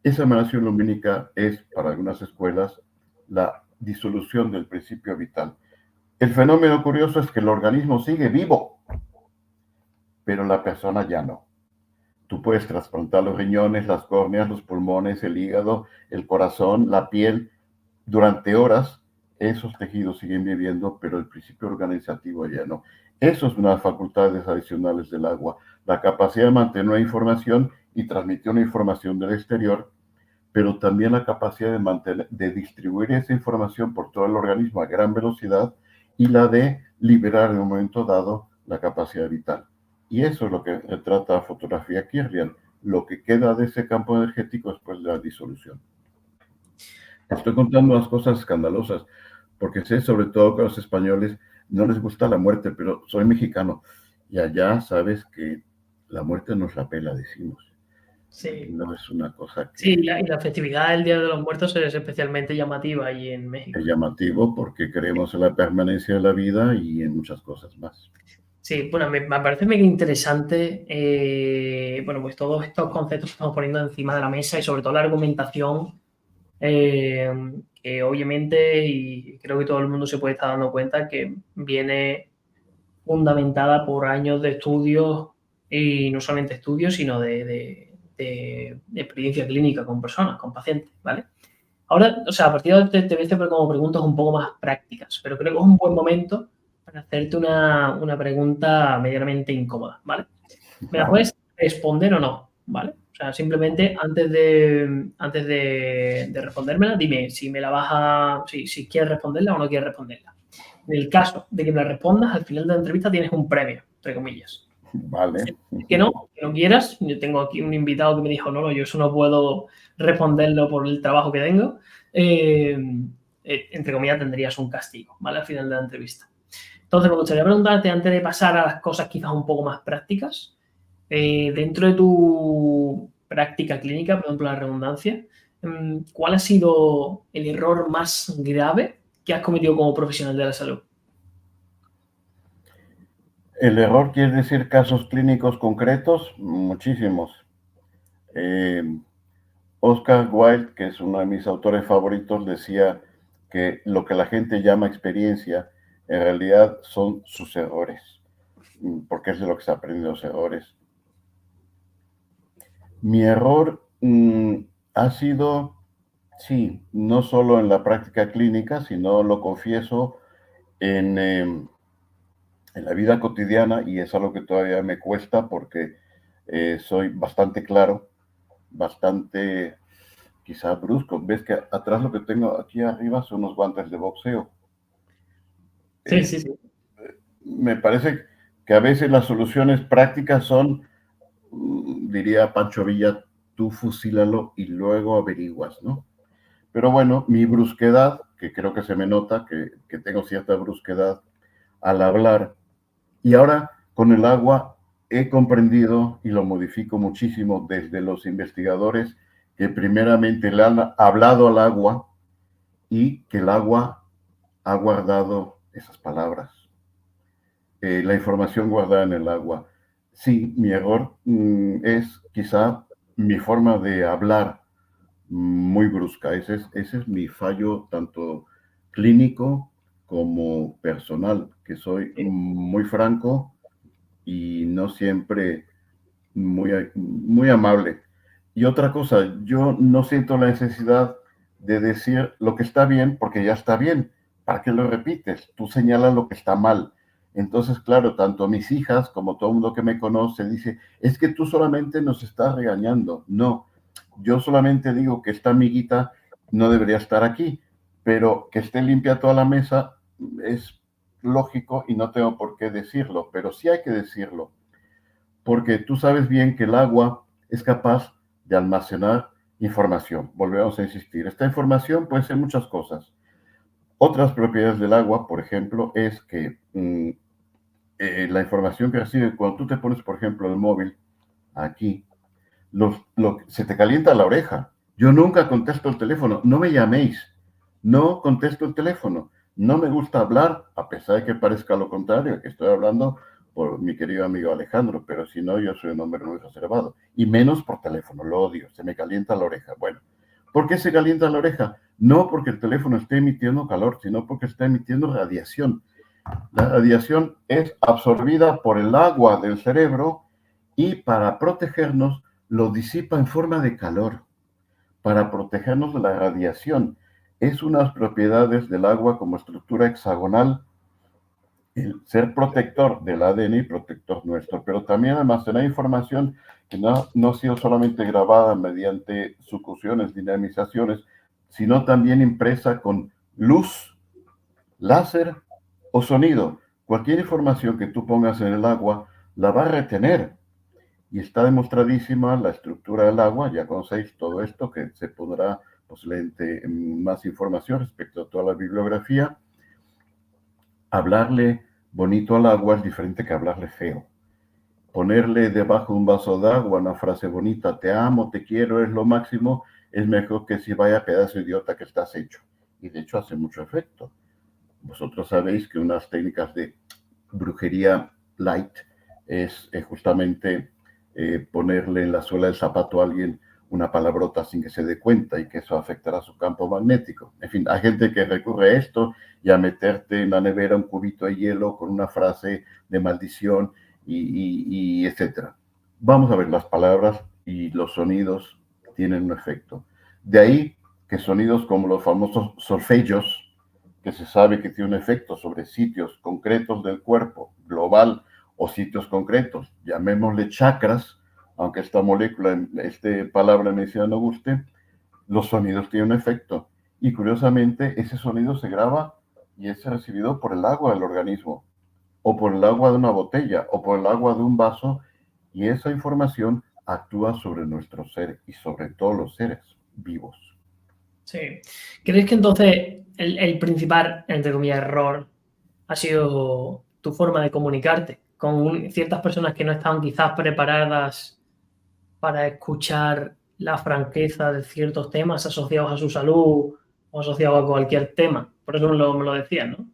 Esa emanación lumínica es, para algunas escuelas, la disolución del principio vital. El fenómeno curioso es que el organismo sigue vivo, pero la persona ya no. Tú puedes trasplantar los riñones, las córneas, los pulmones, el hígado, el corazón, la piel. Durante horas, esos tejidos siguen viviendo, pero el principio organizativo ya no. Eso es una de las facultades adicionales del agua, la capacidad de mantener una información y transmitir una información del exterior, pero también la capacidad de distribuir esa información por todo el organismo a gran velocidad y la de liberar en un momento dado la capacidad vital. Y eso es lo que retrata la fotografía Kirlian, lo que queda de ese campo energético después de la disolución. Estoy contando unas cosas escandalosas, porque sé sobre todo que a los españoles no les gusta la muerte, pero soy mexicano y allá sabes que la muerte nos la pela, decimos. Sí. No es una cosa que... Sí, y la festividad del Día de los Muertos es especialmente llamativa ahí en México. Es llamativo porque creemos en la permanencia de la vida y en muchas cosas más. Sí, bueno, me parece mega interesante, bueno, pues todos estos conceptos que estamos poniendo encima de la mesa y sobre todo la argumentación que obviamente, y creo que todo el mundo se puede estar dando cuenta, que viene fundamentada por años de estudios y no solamente estudios, sino de experiencia clínica con personas, con pacientes, ¿vale? Ahora, o sea, a partir de ahora te voy a hacer como preguntas un poco más prácticas, pero creo que es un buen momento para hacerte una pregunta medianamente incómoda, ¿vale? ¿Me la puedes responder o no? ¿Vale? O sea, simplemente antes de respondérmela, dime si me la vas a... si quieres responderla o no quieres responderla. En el caso de que me la respondas, al final de la entrevista tienes un premio, entre comillas. Vale. Que no quieras. Yo tengo aquí un invitado que me dijo, no, yo eso no puedo responderlo por el trabajo que tengo. Entre comillas, tendrías un castigo, ¿vale? Al final de la entrevista. Entonces, me gustaría preguntarte, antes de pasar a las cosas quizás un poco más prácticas, dentro de tu práctica clínica, por ejemplo, la redundancia, ¿cuál ha sido el error más grave que has cometido como profesional de la salud? El error quiere decir casos clínicos concretos, muchísimos. Oscar Wilde, que es uno de mis autores favoritos, decía que lo que la gente llama experiencia, en realidad son sus errores, porque es de lo que se aprende los errores. Mi error ha sido Sí, no solo en la práctica clínica, sino lo confieso en la vida cotidiana, y es algo que todavía me cuesta porque soy bastante claro, bastante quizá brusco. Ves que atrás lo que tengo aquí arriba son unos guantes de boxeo. Sí, Eh, sí, sí. Me parece que a veces las soluciones prácticas son, diría Pancho Villa, tú fusílalo y luego averiguas, ¿no? Pero bueno, mi brusquedad, que creo que se me nota, que tengo cierta brusquedad al hablar, y ahora con el agua he comprendido y lo modifico muchísimo desde los investigadores que primeramente le han hablado al agua y que el agua ha guardado esas palabras, la información guardada en el agua. Sí, mi error es quizá mi forma de hablar muy brusca. Ese es mi fallo tanto clínico como personal, que soy muy franco y no siempre muy amable. Y otra cosa, yo no siento la necesidad de decir lo que está bien porque ya está bien. ¿Para qué lo repites? Tú señalas lo que está mal. Entonces, claro, tanto mis hijas como todo el mundo que me conoce dice, es que tú solamente nos estás regañando. No, yo solamente digo que esta amiguita no debería estar aquí, pero que esté limpia toda la mesa es lógico y no tengo por qué decirlo, pero sí hay que decirlo porque tú sabes bien que el agua es capaz de almacenar información. Volvemos a insistir. Esta información puede ser muchas cosas. Otras propiedades del agua, por ejemplo, es que la información que recibe cuando tú te pones, por ejemplo, el móvil aquí, se te calienta la oreja. Yo nunca contesto el teléfono. No me llaméis. No contesto el teléfono. No me gusta hablar, a pesar de que parezca lo contrario, que estoy hablando por mi querido amigo Alejandro, pero si no, yo soy un hombre muy reservado. Y menos por teléfono, lo odio, se me calienta la oreja. Bueno, ¿por qué se calienta la oreja? No porque el teléfono esté emitiendo calor, sino porque está emitiendo radiación. La radiación es absorbida por el agua del cerebro y para protegernos lo disipa en forma de calor, para protegernos de la radiación. Es unas propiedades del agua como estructura hexagonal, el ser protector del ADN y protector nuestro, pero también almacenar información que no ha sido solamente grabada mediante sucusiones, dinamizaciones, sino también impresa con luz, láser o sonido. Cualquier información que tú pongas en el agua la va a retener. Y está demostradísima la estructura del agua. Ya conocéis todo esto, que se pondrá posiblemente más información respecto a toda la bibliografía. Hablarle bonito al agua es diferente que hablarle feo. Ponerle debajo de un vaso de agua una frase bonita, te amo, te quiero, es lo máximo, es mejor que si vaya pedazo idiota que estás hecho. Y de hecho hace mucho efecto. Vosotros sabéis que unas técnicas de brujería light es justamente ponerle en la suela del zapato a alguien una palabrota sin que se dé cuenta y que eso afectará su campo magnético. En fin, hay gente que recurre a esto y a meterte en la nevera un cubito de hielo con una frase de maldición y etcétera. Vamos a ver, las palabras y los sonidos tienen un efecto. De ahí que sonidos como los famosos solfegios, que se sabe que tiene un efecto sobre sitios concretos del cuerpo, global, o sitios concretos, llamémosle chakras, aunque esta molécula, esta palabra en medicina no guste, los sonidos tienen un efecto. Y curiosamente, ese sonido se graba y es recibido por el agua del organismo, o por el agua de una botella, o por el agua de un vaso, y esa información actúa sobre nuestro ser y sobre todos los seres vivos. Sí. ¿Crees que entonces el principal, entre comillas, error ha sido tu forma de comunicarte con ciertas personas que no estaban quizás preparadas para escuchar la franqueza de ciertos temas asociados a su salud o asociados a cualquier tema? Por eso me lo decías, ¿no?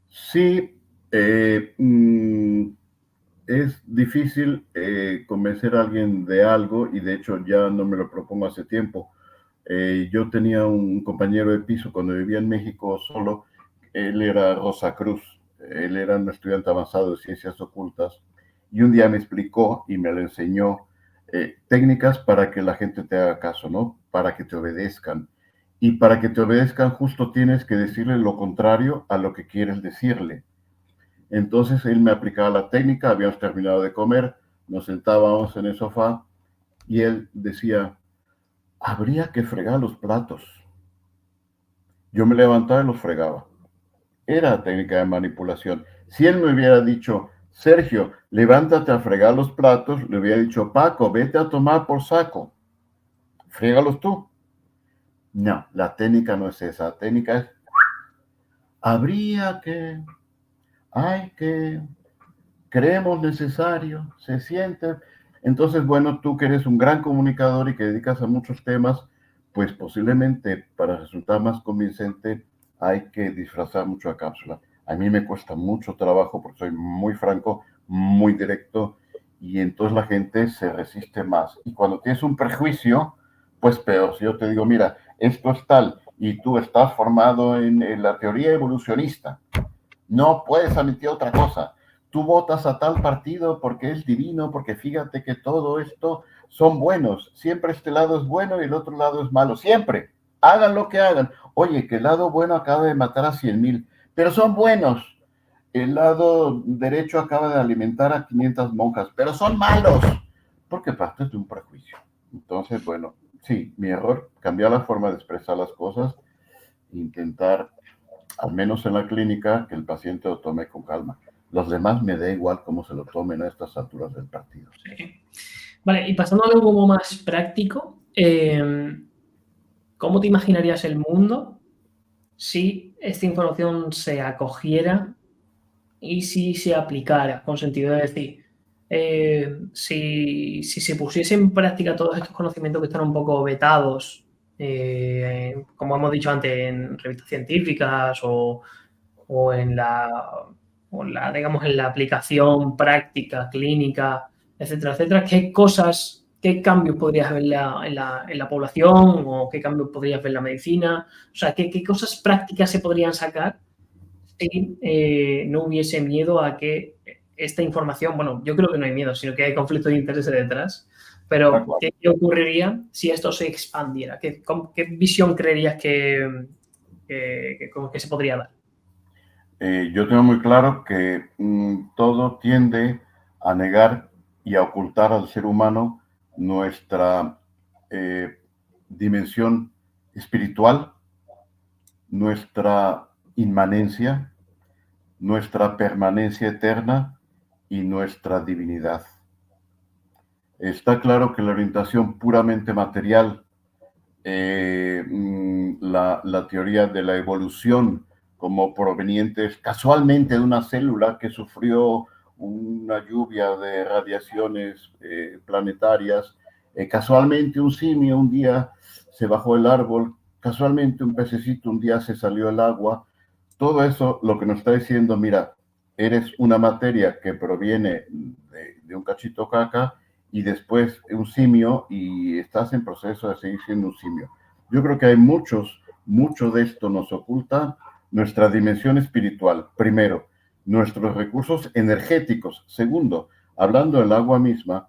Sí, es difícil convencer a alguien de algo y de hecho ya no me lo propongo hace tiempo. Yo tenía un compañero de piso cuando vivía en México solo, él era Rosa Cruz, él era un estudiante avanzado de ciencias ocultas y un día me explicó y me lo enseñó técnicas para que la gente te haga caso, ¿no? Para que te obedezcan. y para que te obedezcan justo tienes que decirle lo contrario a lo que quieres decirle. Entonces él me aplicaba la técnica, habíamos terminado de comer, nos sentábamos en el sofá y él decía, habría que fregar los platos. Yo me levantaba y los fregaba. Era técnica de manipulación. Si él me hubiera dicho, Sergio, levántate a fregar los platos, le hubiera dicho, Paco, vete a tomar por saco, frégalos tú. No, la técnica no es esa. La técnica es, habría que, hay que, creemos necesario, se siente. Entonces, bueno, tú que eres un gran comunicador y que dedicas a muchos temas, pues posiblemente para resultar más convincente hay que disfrazar mucho la cápsula. A mí me cuesta mucho trabajo porque soy muy franco, muy directo y entonces la gente se resiste más. Y cuando tienes un prejuicio, pues peor. Si yo te digo, mira, esto es tal y tú estás formado en la teoría evolucionista, no puedes admitir otra cosa. Tú votas a tal partido porque es divino, porque fíjate que todo esto son buenos. Siempre este lado es bueno y el otro lado es malo. Siempre. Hagan lo que hagan. Oye, que el lado bueno acaba de matar a 100,000, pero son buenos. El lado derecho acaba de alimentar a 500 monjas, pero son malos. Porque partes de un prejuicio. Entonces, bueno, sí, mi error, cambiar la forma de expresar las cosas, intentar al menos en la clínica, que el paciente lo tome con calma. Los demás me da igual cómo se lo tomen a estas alturas del partido. Sí. Vale, y pasando a algo como más práctico, ¿cómo te imaginarías el mundo si esta información se acogiera y si se aplicara? Con sentido de decir, si se pusiese en práctica todos estos conocimientos que están un poco vetados, como hemos dicho antes, en revistas científicas o en la, digamos, en la aplicación práctica, clínica, etcétera, etcétera, qué cambios podrías ver en la población o qué cambios podrías ver en la medicina? O sea, qué cosas prácticas se podrían sacar si no hubiese miedo a que esta información, bueno, yo creo que no hay miedo, sino que hay conflicto de intereses detrás, pero ¿qué ocurriría si esto se expandiera? ¿Qué visión creerías que se podría dar? Yo tengo muy claro que todo tiende a negar y a ocultar al ser humano nuestra dimensión espiritual, nuestra inmanencia, nuestra permanencia eterna y nuestra divinidad. Está claro que la orientación puramente material, la teoría de la evolución como provenientes casualmente de una célula que sufrió una lluvia de radiaciones planetarias, casualmente un simio un día se bajó el árbol, casualmente un pececito un día se salió del agua. Todo eso lo que nos está diciendo, mira, eres una materia que proviene de un cachito caca y después un simio y estás en proceso de seguir siendo un simio. Yo creo que hay mucho de esto nos oculta nuestra dimensión espiritual. Primero, nuestros recursos energéticos. Segundo, hablando del agua misma,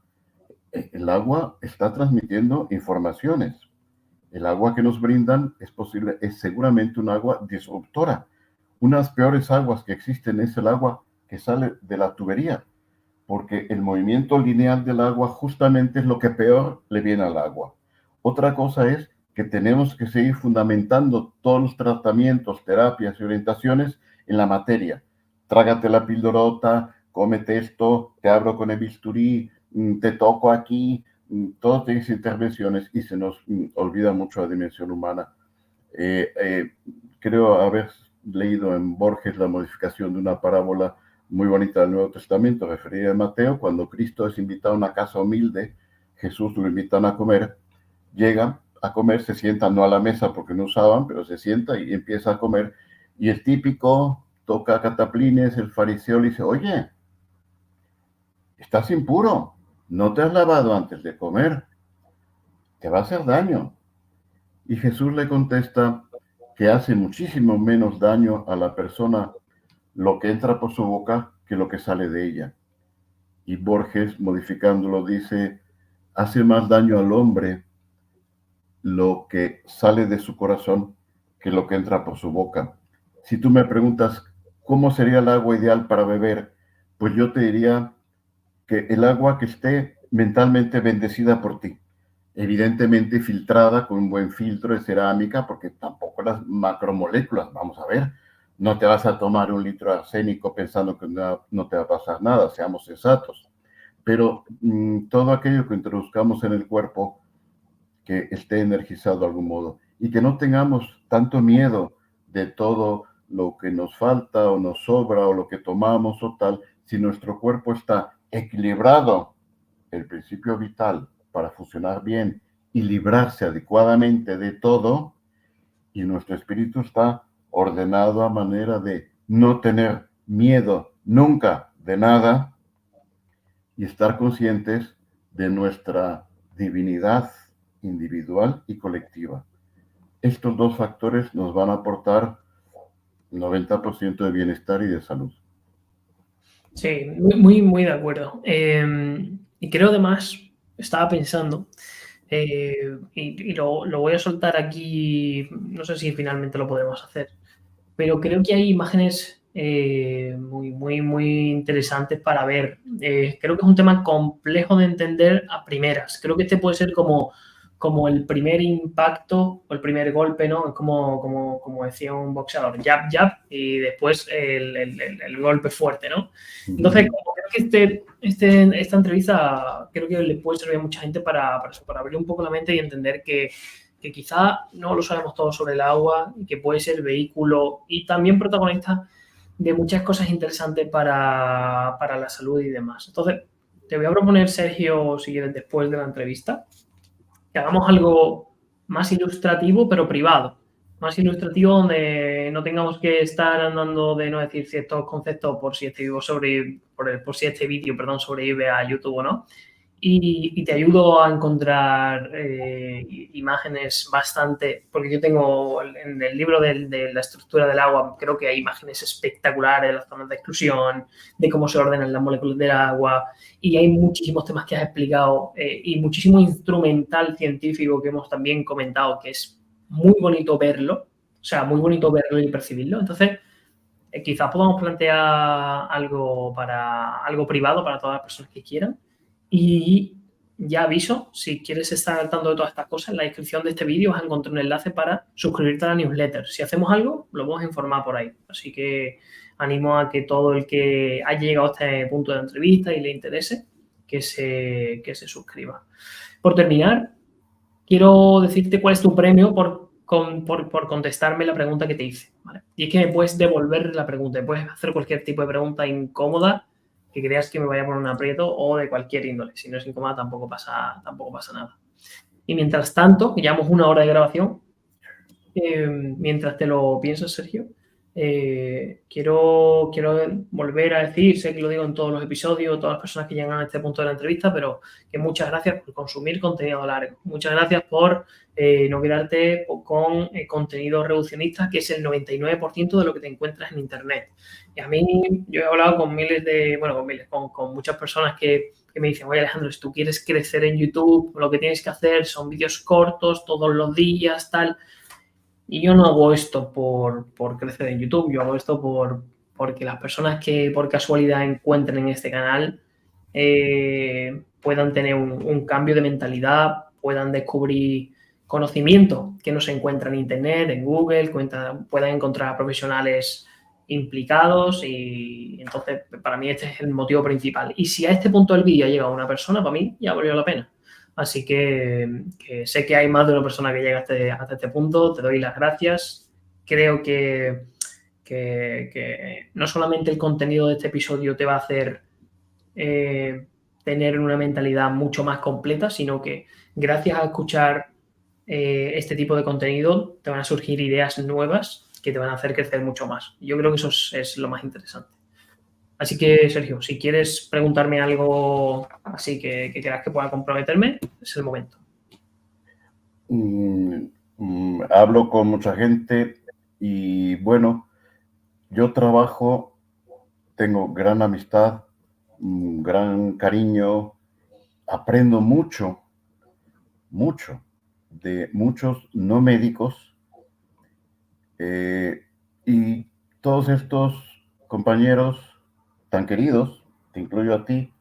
el agua está transmitiendo informaciones. El agua que nos brindan es seguramente un agua disruptora. Unas peores aguas que existen es el agua que sale de la tubería, porque el movimiento lineal del agua justamente es lo que peor le viene al agua. Otra cosa es que tenemos que seguir fundamentando todos los tratamientos, terapias y orientaciones en la materia. Trágate la pildorota, cómete esto, te abro con el bisturí, te toco aquí, todas esas intervenciones y se nos olvida mucho la dimensión humana. Creo haber leído en Borges la modificación de una parábola muy bonita del Nuevo Testamento, referida a Mateo, cuando Cristo es invitado a una casa humilde, Jesús lo invitan a comer, llega a comer, se sienta no a la mesa porque no usaban, pero se sienta y empieza a comer, y el típico toca cataplines, el fariseo le dice, oye, estás impuro, no te has lavado antes de comer, te va a hacer daño. Y Jesús le contesta que hace muchísimo menos daño a la persona lo que entra por su boca que lo que sale de ella. Y Borges, modificándolo, dice, hace más daño al hombre lo que sale de su corazón que lo que entra por su boca. Si tú me preguntas cómo sería el agua ideal para beber, pues yo te diría que el agua que esté mentalmente bendecida por ti, evidentemente filtrada con un buen filtro de cerámica, porque tampoco las macromoléculas, vamos a ver, no te vas a tomar 1 litro de arsénico pensando que no te va a pasar nada, seamos sensatos. Pero todo aquello que introduzcamos en el cuerpo que esté energizado de algún modo y que no tengamos tanto miedo de todo lo que nos falta o nos sobra o lo que tomamos o tal, si nuestro cuerpo está equilibrado, el principio vital para funcionar bien y librarse adecuadamente de todo, y nuestro espíritu está ordenado a manera de no tener miedo nunca de nada y estar conscientes de nuestra divinidad individual y colectiva. Estos 2 factores nos van a aportar 90% de bienestar y de salud. Sí, muy, muy de acuerdo. Y creo además, estaba pensando, y lo voy a soltar aquí, no sé si finalmente lo podemos hacer, pero creo que hay imágenes muy, muy, muy interesantes para ver. Creo que es un tema complejo de entender a primeras. Creo que este puede ser como el primer impacto o el primer golpe, ¿no? Es como decía un boxeador, jab, jab, y después el golpe fuerte, ¿no? Entonces, como creo que esta entrevista creo que le puede servir a mucha gente para abrir un poco la mente y entender que quizá no lo sabemos todo sobre el agua, y que puede ser vehículo y también protagonista de muchas cosas interesantes para la salud y demás. Entonces, te voy a proponer, Sergio, si quieres, después de la entrevista, que hagamos algo más ilustrativo, pero privado. Más ilustrativo donde no tengamos que estar andando de no decir ciertos conceptos por si este vídeo, perdón, sobrevive a YouTube o no. Y te ayudo a encontrar imágenes bastante, porque yo tengo en el libro de la estructura del agua, creo que hay imágenes espectaculares de las zonas de exclusión, de cómo se ordenan las moléculas del agua, y hay muchísimos temas que has explicado y muchísimo instrumental científico que hemos también comentado, que es muy bonito verlo, o sea, muy bonito verlo y percibirlo. Entonces, quizás podamos plantear algo privado para todas las personas que quieran. Y ya aviso, si quieres estar al tanto de todas estas cosas, en la descripción de este vídeo vas a encontrar un enlace para suscribirte a la newsletter. Si hacemos algo, lo vamos a informar por ahí. Así que animo a que todo el que haya llegado a este punto de la entrevista y le interese, que se suscriba. Por terminar, quiero decirte cuál es tu premio por contestarme la pregunta que te hice, ¿vale? Y es que me puedes devolver la pregunta, puedes hacer cualquier tipo de pregunta incómoda que creas que me vaya a poner un aprieto o de cualquier índole. Si no es incómoda, tampoco pasa nada. Y mientras tanto, que llevamos 1 hora de grabación, mientras te lo piensas, Sergio, quiero volver a decir, sé que lo digo en todos los episodios, todas las personas que llegan a este punto de la entrevista, pero que muchas gracias por consumir contenido largo. Muchas gracias por no quedarte con contenido reduccionista, que es el 99% de lo que te encuentras en Internet. Y a mí, yo he hablado con con muchas personas que me dicen, oye, Alejandro, si tú quieres crecer en YouTube, lo que tienes que hacer son vídeos cortos todos los días, tal. Y yo no hago esto por crecer en YouTube, yo hago esto porque las personas que por casualidad encuentren en este canal puedan tener un cambio de mentalidad, puedan descubrir conocimiento que no se encuentra en Internet, en Google, puedan encontrar profesionales implicados, y entonces para mí este es el motivo principal. Y si a este punto del vídeo ha llegado una persona, para mí ya valió la pena. Así que sé que hay más de una persona que llega hasta este punto. Te doy las gracias. Creo que no solamente el contenido de este episodio te va a hacer tener una mentalidad mucho más completa, sino que gracias a escuchar este tipo de contenido te van a surgir ideas nuevas que te van a hacer crecer mucho más. Yo creo que eso es lo más interesante. Así que, Sergio, si quieres preguntarme algo así que creas que pueda comprometerme, es el momento. Hablo con mucha gente y bueno, yo trabajo, tengo gran amistad, gran cariño, aprendo mucho, de muchos no médicos, y todos estos compañeros tan queridos, te incluyo a ti,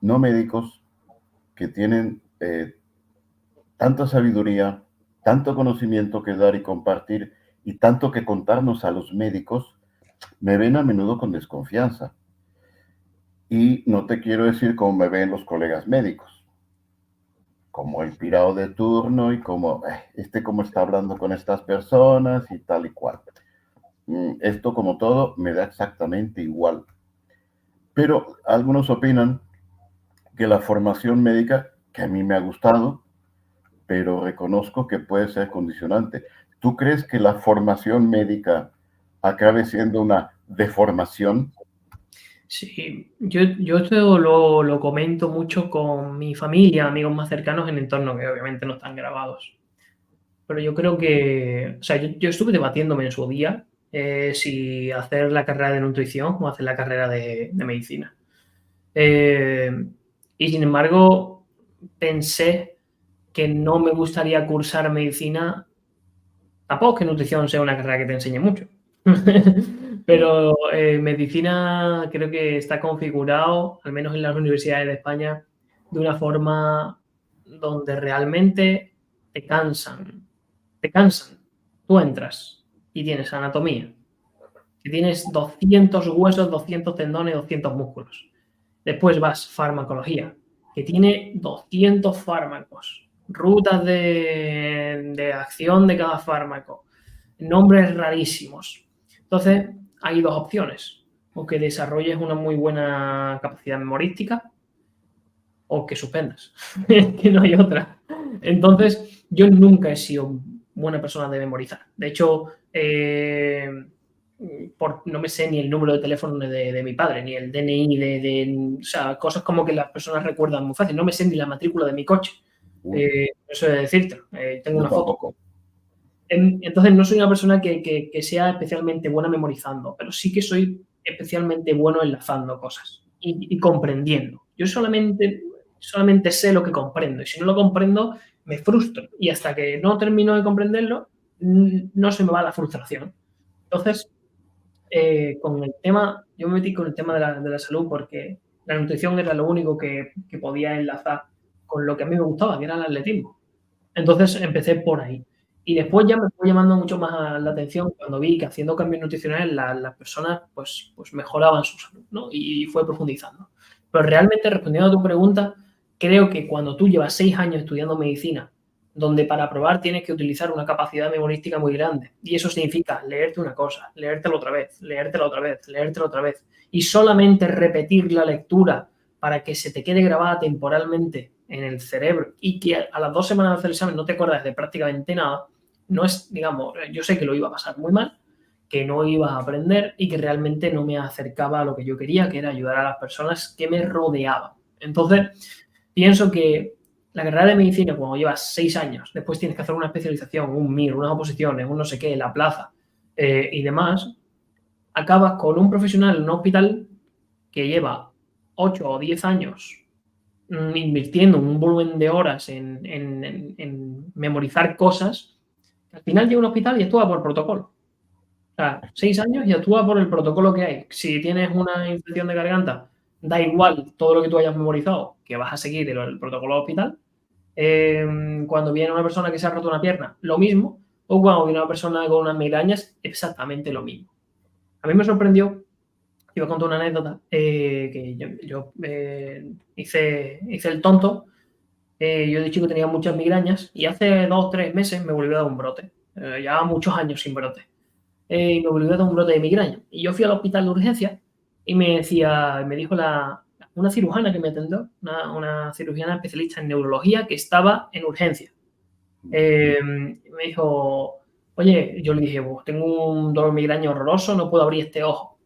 no médicos, que tienen tanta sabiduría, tanto conocimiento que dar y compartir, y tanto que contarnos a los médicos, me ven a menudo con desconfianza. Y no te quiero decir cómo me ven los colegas médicos, como el pirado de turno y como, cómo está hablando con estas personas y tal y cual. Esto, como todo, me da exactamente igual. Pero algunos opinan que la formación médica, que a mí me ha gustado, pero reconozco que puede ser condicionante. ¿Tú crees que la formación médica acabe siendo una deformación? Sí, yo esto lo comento mucho con mi familia, amigos más cercanos en entornos que obviamente no están grabados. Pero yo creo que, o sea, yo estuve debatiéndome en su día si hacer la carrera de nutrición o hacer la carrera de medicina. Y sin embargo, pensé que no me gustaría cursar medicina. Tampoco es que nutrición sea una carrera que te enseñe mucho. Pero medicina creo que está configurado, al menos en las universidades de España, de una forma donde realmente te cansan. Te cansan. Tú entras y tienes anatomía, que tienes 200 huesos, 200 tendones, 200 músculos. Después vas farmacología, que tiene 200 fármacos, rutas de acción de cada fármaco, nombres rarísimos. Entonces, hay dos opciones: o que desarrolles una muy buena capacidad memorística o que suspendas, que no hay otra. Entonces, yo nunca he sido buena persona de memorizar. De hecho, no me sé ni el número de teléfono de mi padre, ni el DNI, o sea, cosas como que las personas recuerdan muy fácil. No me sé ni la matrícula de mi coche. Eso es decirte, tengo una foto. Tampoco. Entonces, no soy una persona que sea especialmente buena memorizando, pero sí que soy especialmente bueno enlazando cosas y comprendiendo. Yo solamente sé lo que comprendo, y si no lo comprendo, me frustro. Y hasta que no termino de comprenderlo, no se me va la frustración. Entonces, con el tema, yo me metí con el tema de la salud porque la nutrición era lo único que podía enlazar con lo que a mí me gustaba, que era el atletismo. Entonces empecé por ahí. Y después ya me fue llamando mucho más la atención cuando vi que haciendo cambios nutricionales las personas pues mejoraban su salud, ¿no? Y fue profundizando. Pero realmente, respondiendo a tu pregunta, creo que cuando tú llevas 6 años estudiando medicina, donde para probar tienes que utilizar una capacidad memorística muy grande, y eso significa leerte una cosa, leértela otra vez, leértela otra vez, leértela otra vez, y solamente repetir la lectura para que se te quede grabada temporalmente en el cerebro y que a las 2 semanas de hacer el examen no te acuerdas de prácticamente nada, no es, digamos, yo sé que lo iba a pasar muy mal, que no iba a aprender y que realmente no me acercaba a lo que yo quería, que era ayudar a las personas que me rodeaban. Entonces, pienso que la carrera de medicina, cuando llevas 6 años, después tienes que hacer una especialización, un MIR, unas oposiciones, un no sé qué, la plaza y demás, acabas con un profesional en un hospital que lleva 8 o 10 años invirtiendo un volumen de horas en memorizar cosas, al final llega a un hospital y actúa por protocolo. O sea, 6 años y actúa por el protocolo que hay. Si tienes una infección de garganta, da igual todo lo que tú hayas memorizado, que vas a seguir el protocolo del hospital. Cuando viene una persona que se ha roto una pierna, lo mismo. O cuando viene una persona con unas migrañas, exactamente lo mismo. A mí me sorprendió, iba a contar una anécdota, que yo hice el tonto. Yo de chico tenía muchas migrañas y hace 2 o 3 meses me volvió a dar un brote. Llevaba muchos años sin brote. Y me volvió a dar un brote de migraña. Y yo fui al hospital de urgencia y me dijo una cirujana que me atendió, una cirujana especialista en neurología que estaba en urgencia. Me dijo, oye, yo le dije, tengo un dolor de migraña horroroso, no puedo abrir este ojo.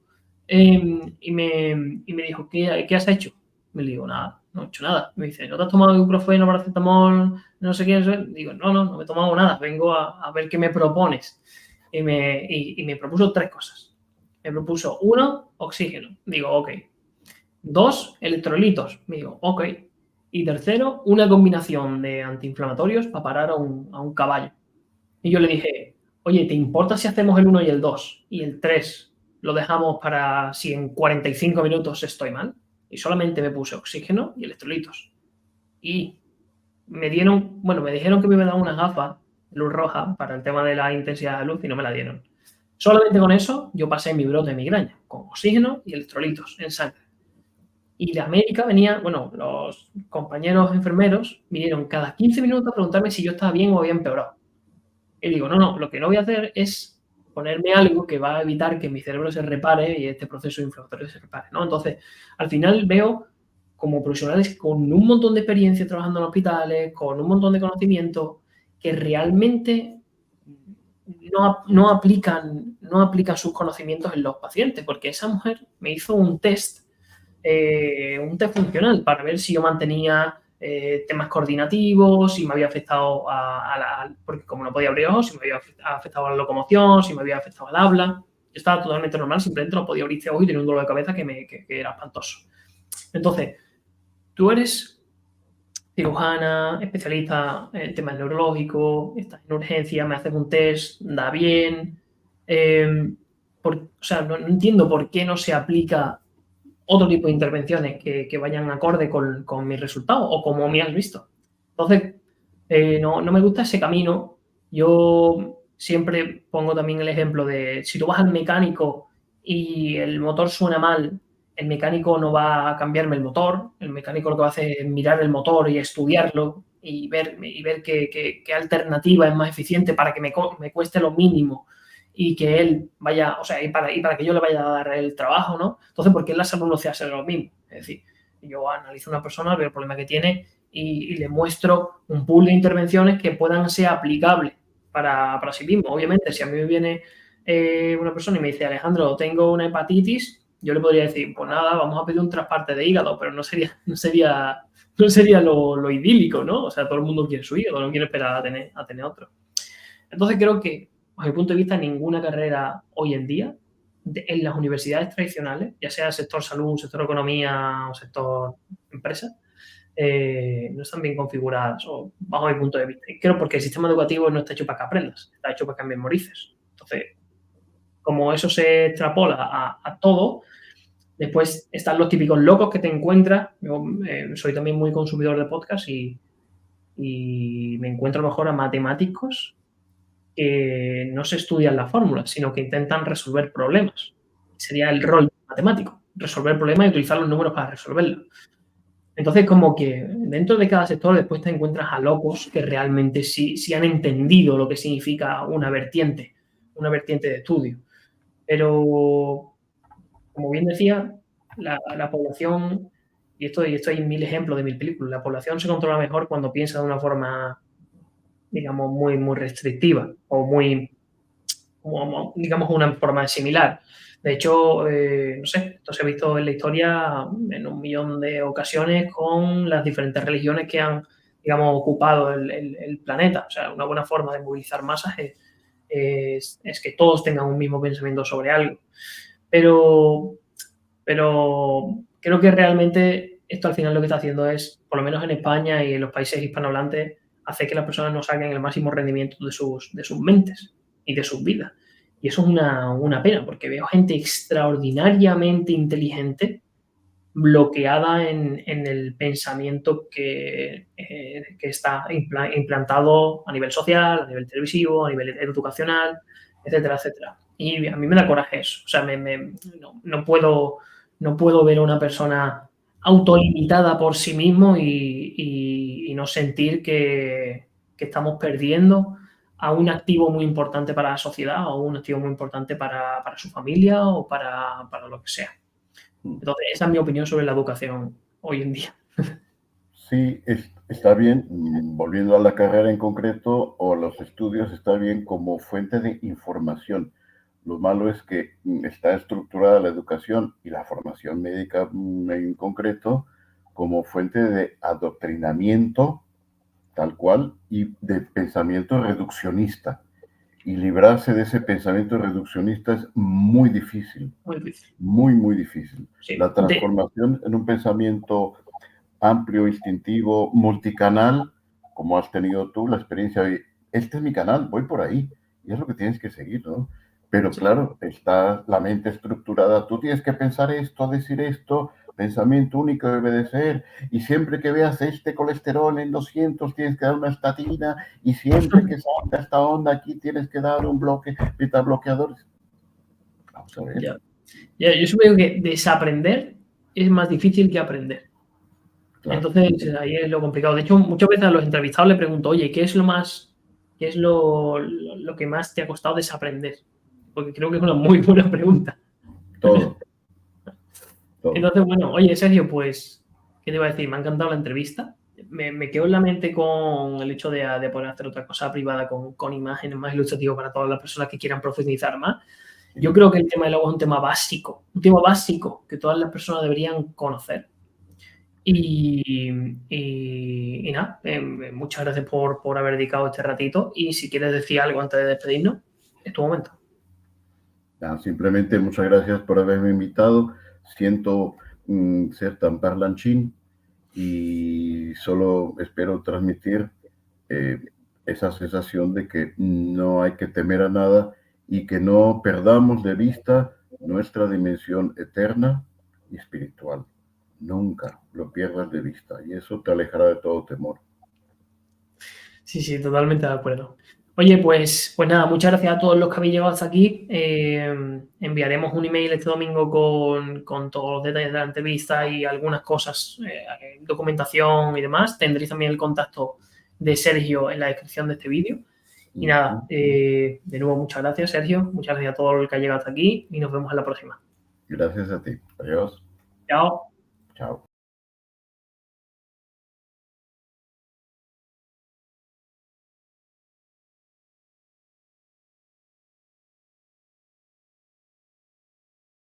Y me dijo, ¿qué has hecho? Me digo, nada, no he hecho nada. Me dice, ¿no te has tomado ibuprofeno, paracetamol, no sé qué? Digo, no me he tomado nada, vengo a ver qué me propones. Y me propuso 3 cosas. Me propuso 1, oxígeno. Digo, ok. 2, electrolitos. Me digo, ok. Y tercero, una combinación de antiinflamatorios para parar a un caballo. Y yo le dije, oye, ¿te importa si hacemos el 1 y el 2? Y el 3 lo dejamos para si en 45 minutos estoy mal. Y solamente me puse oxígeno y electrolitos. Y me dijeron que me iban a dar unas gafas de luz roja para el tema de la intensidad de luz y no me la dieron. Solamente con eso yo pasé mi brote de migraña, con oxígeno y electrolitos en sangre. Y la médica venía, los compañeros enfermeros vinieron cada 15 minutos a preguntarme si yo estaba bien o había empeorado. Y digo, no, lo que no voy a hacer es ponerme algo que va a evitar que mi cerebro se repare y este proceso inflamatorio se repare, ¿no? Entonces, al final veo como profesionales con un montón de experiencia trabajando en hospitales, con un montón de conocimiento, que realmente no aplican sus conocimientos en los pacientes, porque esa mujer me hizo un test funcional para ver si yo mantenía temas coordinativos, si me había afectado porque como no podía abrir ojos, si me había afectado a la locomoción, si me había afectado al habla. Yo estaba totalmente normal, simplemente no podía abrir ojos y tenía un dolor de cabeza que era espantoso. Entonces, tú eres cirujana, especialista en temas neurológicos, estás en urgencia, me haces un test, da bien. No entiendo por qué no se aplica otro tipo de intervenciones que vayan acorde con mis resultados o como me has visto. Entonces, no me gusta ese camino. Yo siempre pongo también el ejemplo de si tú vas al mecánico y el motor suena mal, el mecánico no va a cambiarme el motor, el mecánico lo que va a hacer es mirar el motor y estudiarlo y ver qué alternativa es más eficiente para que me cueste lo mínimo y que él vaya, y para que yo le vaya a dar el trabajo, ¿no? Entonces, ¿por qué en la salud no se hace lo mismo? Es decir, yo analizo a una persona, veo el problema que tiene y le muestro un pool de intervenciones que puedan ser aplicables para sí mismo. Obviamente, si a mí me viene una persona y me dice, Alejandro, tengo una hepatitis, yo le podría decir, pues nada, vamos a pedir un trasplante de hígado, pero no sería lo idílico, ¿no? O sea, todo el mundo quiere su hígado, no quiere esperar a tener otro. Entonces, creo que, desde mi punto de vista, ninguna carrera hoy en día en las universidades tradicionales, ya sea el sector salud, sector economía o sector empresa, no están bien configuradas, o bajo mi punto de vista. Y creo porque el sistema educativo no está hecho para que aprendas, está hecho para que memorices. Entonces, como eso se extrapola a todo, después están los típicos locos que te encuentras. Yo soy también muy consumidor de podcast y me encuentro mejor a matemáticos que no se estudian las fórmulas, sino que intentan resolver problemas. Sería el rol matemático, resolver problemas y utilizar los números para resolverlos. Entonces, como que dentro de cada sector después te encuentras a locos que realmente sí han entendido lo que significa una vertiente de estudio. Pero, como bien decía, la población, y esto hay 1000 ejemplos de 1000 películas, la población se controla mejor cuando piensa de una forma, digamos, muy, muy restrictiva o muy, digamos, una forma similar. De hecho, no sé, esto se ha visto en la historia en 1.000.000 de ocasiones con las diferentes religiones que han, digamos, ocupado el planeta. O sea, una buena forma de movilizar masas es que todos tengan un mismo pensamiento sobre algo. Pero creo que realmente esto al final lo que está haciendo es, por lo menos en España y en los países hispanohablantes, hacer que las personas no saquen el máximo rendimiento de sus mentes y de sus vidas. Y eso es una pena, porque veo gente extraordinariamente inteligente bloqueada en el pensamiento que está implantado a nivel social, a nivel televisivo, a nivel educacional, etcétera, etcétera. Y a mí me da coraje eso. O sea, no puedo ver a una persona autolimitada por sí mismo y no sentir que estamos perdiendo a un activo muy importante para la sociedad o un activo muy importante para su familia o para lo que sea. Entonces, esa es mi opinión sobre la educación hoy en día. Sí, está bien, volviendo a la carrera en concreto o los estudios, está bien como fuente de información. Lo malo es que está estructurada la educación y la formación médica en concreto como fuente de adoctrinamiento, tal cual, y de pensamiento reduccionista. Y librarse de ese pensamiento reduccionista es muy difícil. Muy difícil. Muy, muy difícil. Sí. La transformación en un pensamiento amplio, instintivo, multicanal, como has tenido tú la experiencia de, este es mi canal, voy por ahí, y es lo que tienes que seguir, ¿no? Pero Sí. claro, está la mente estructurada, tú tienes que pensar esto, decir esto, pensamiento único debe de ser, y siempre que veas este colesterol en 200 tienes que dar una estatina, y siempre que salga esta onda aquí tienes que dar un bloque, beta bloqueador. Vamos a ver. Ya. Yo supongo que desaprender es más difícil que aprender. Claro. Entonces, ahí es lo complicado. De hecho, muchas veces a los entrevistados le pregunto, oye, ¿qué es lo que más te ha costado desaprender? Porque creo que es una muy buena pregunta. Todo. Entonces, bueno, oye, Sergio, pues, ¿qué te iba a decir? Me ha encantado la entrevista. Me quedo en la mente con el hecho de poder hacer otra cosa privada con imágenes más ilustrativas para todas las personas que quieran profundizar más. Yo creo que el tema del logo es un tema básico que todas las personas deberían conocer. Y nada, muchas gracias por haber dedicado este ratito. Y si quieres decir algo antes de despedirnos, es tu momento. Simplemente muchas gracias por haberme invitado. Siento ser tan parlanchín y solo espero transmitir esa sensación de que no hay que temer a nada y que no perdamos de vista nuestra dimensión eterna y espiritual. Nunca lo pierdas de vista y eso te alejará de todo temor. Sí, totalmente de acuerdo. Oye, pues nada, muchas gracias a todos los que habéis llegado hasta aquí. Enviaremos un email este domingo con todos los detalles de la entrevista y algunas cosas, documentación y demás. Tendréis también el contacto de Sergio en la descripción de este vídeo. Y nada, de nuevo muchas gracias, Sergio. Muchas gracias a todos los que han llegado hasta aquí y nos vemos en la próxima. Gracias a ti. Adiós. Chao. Chao.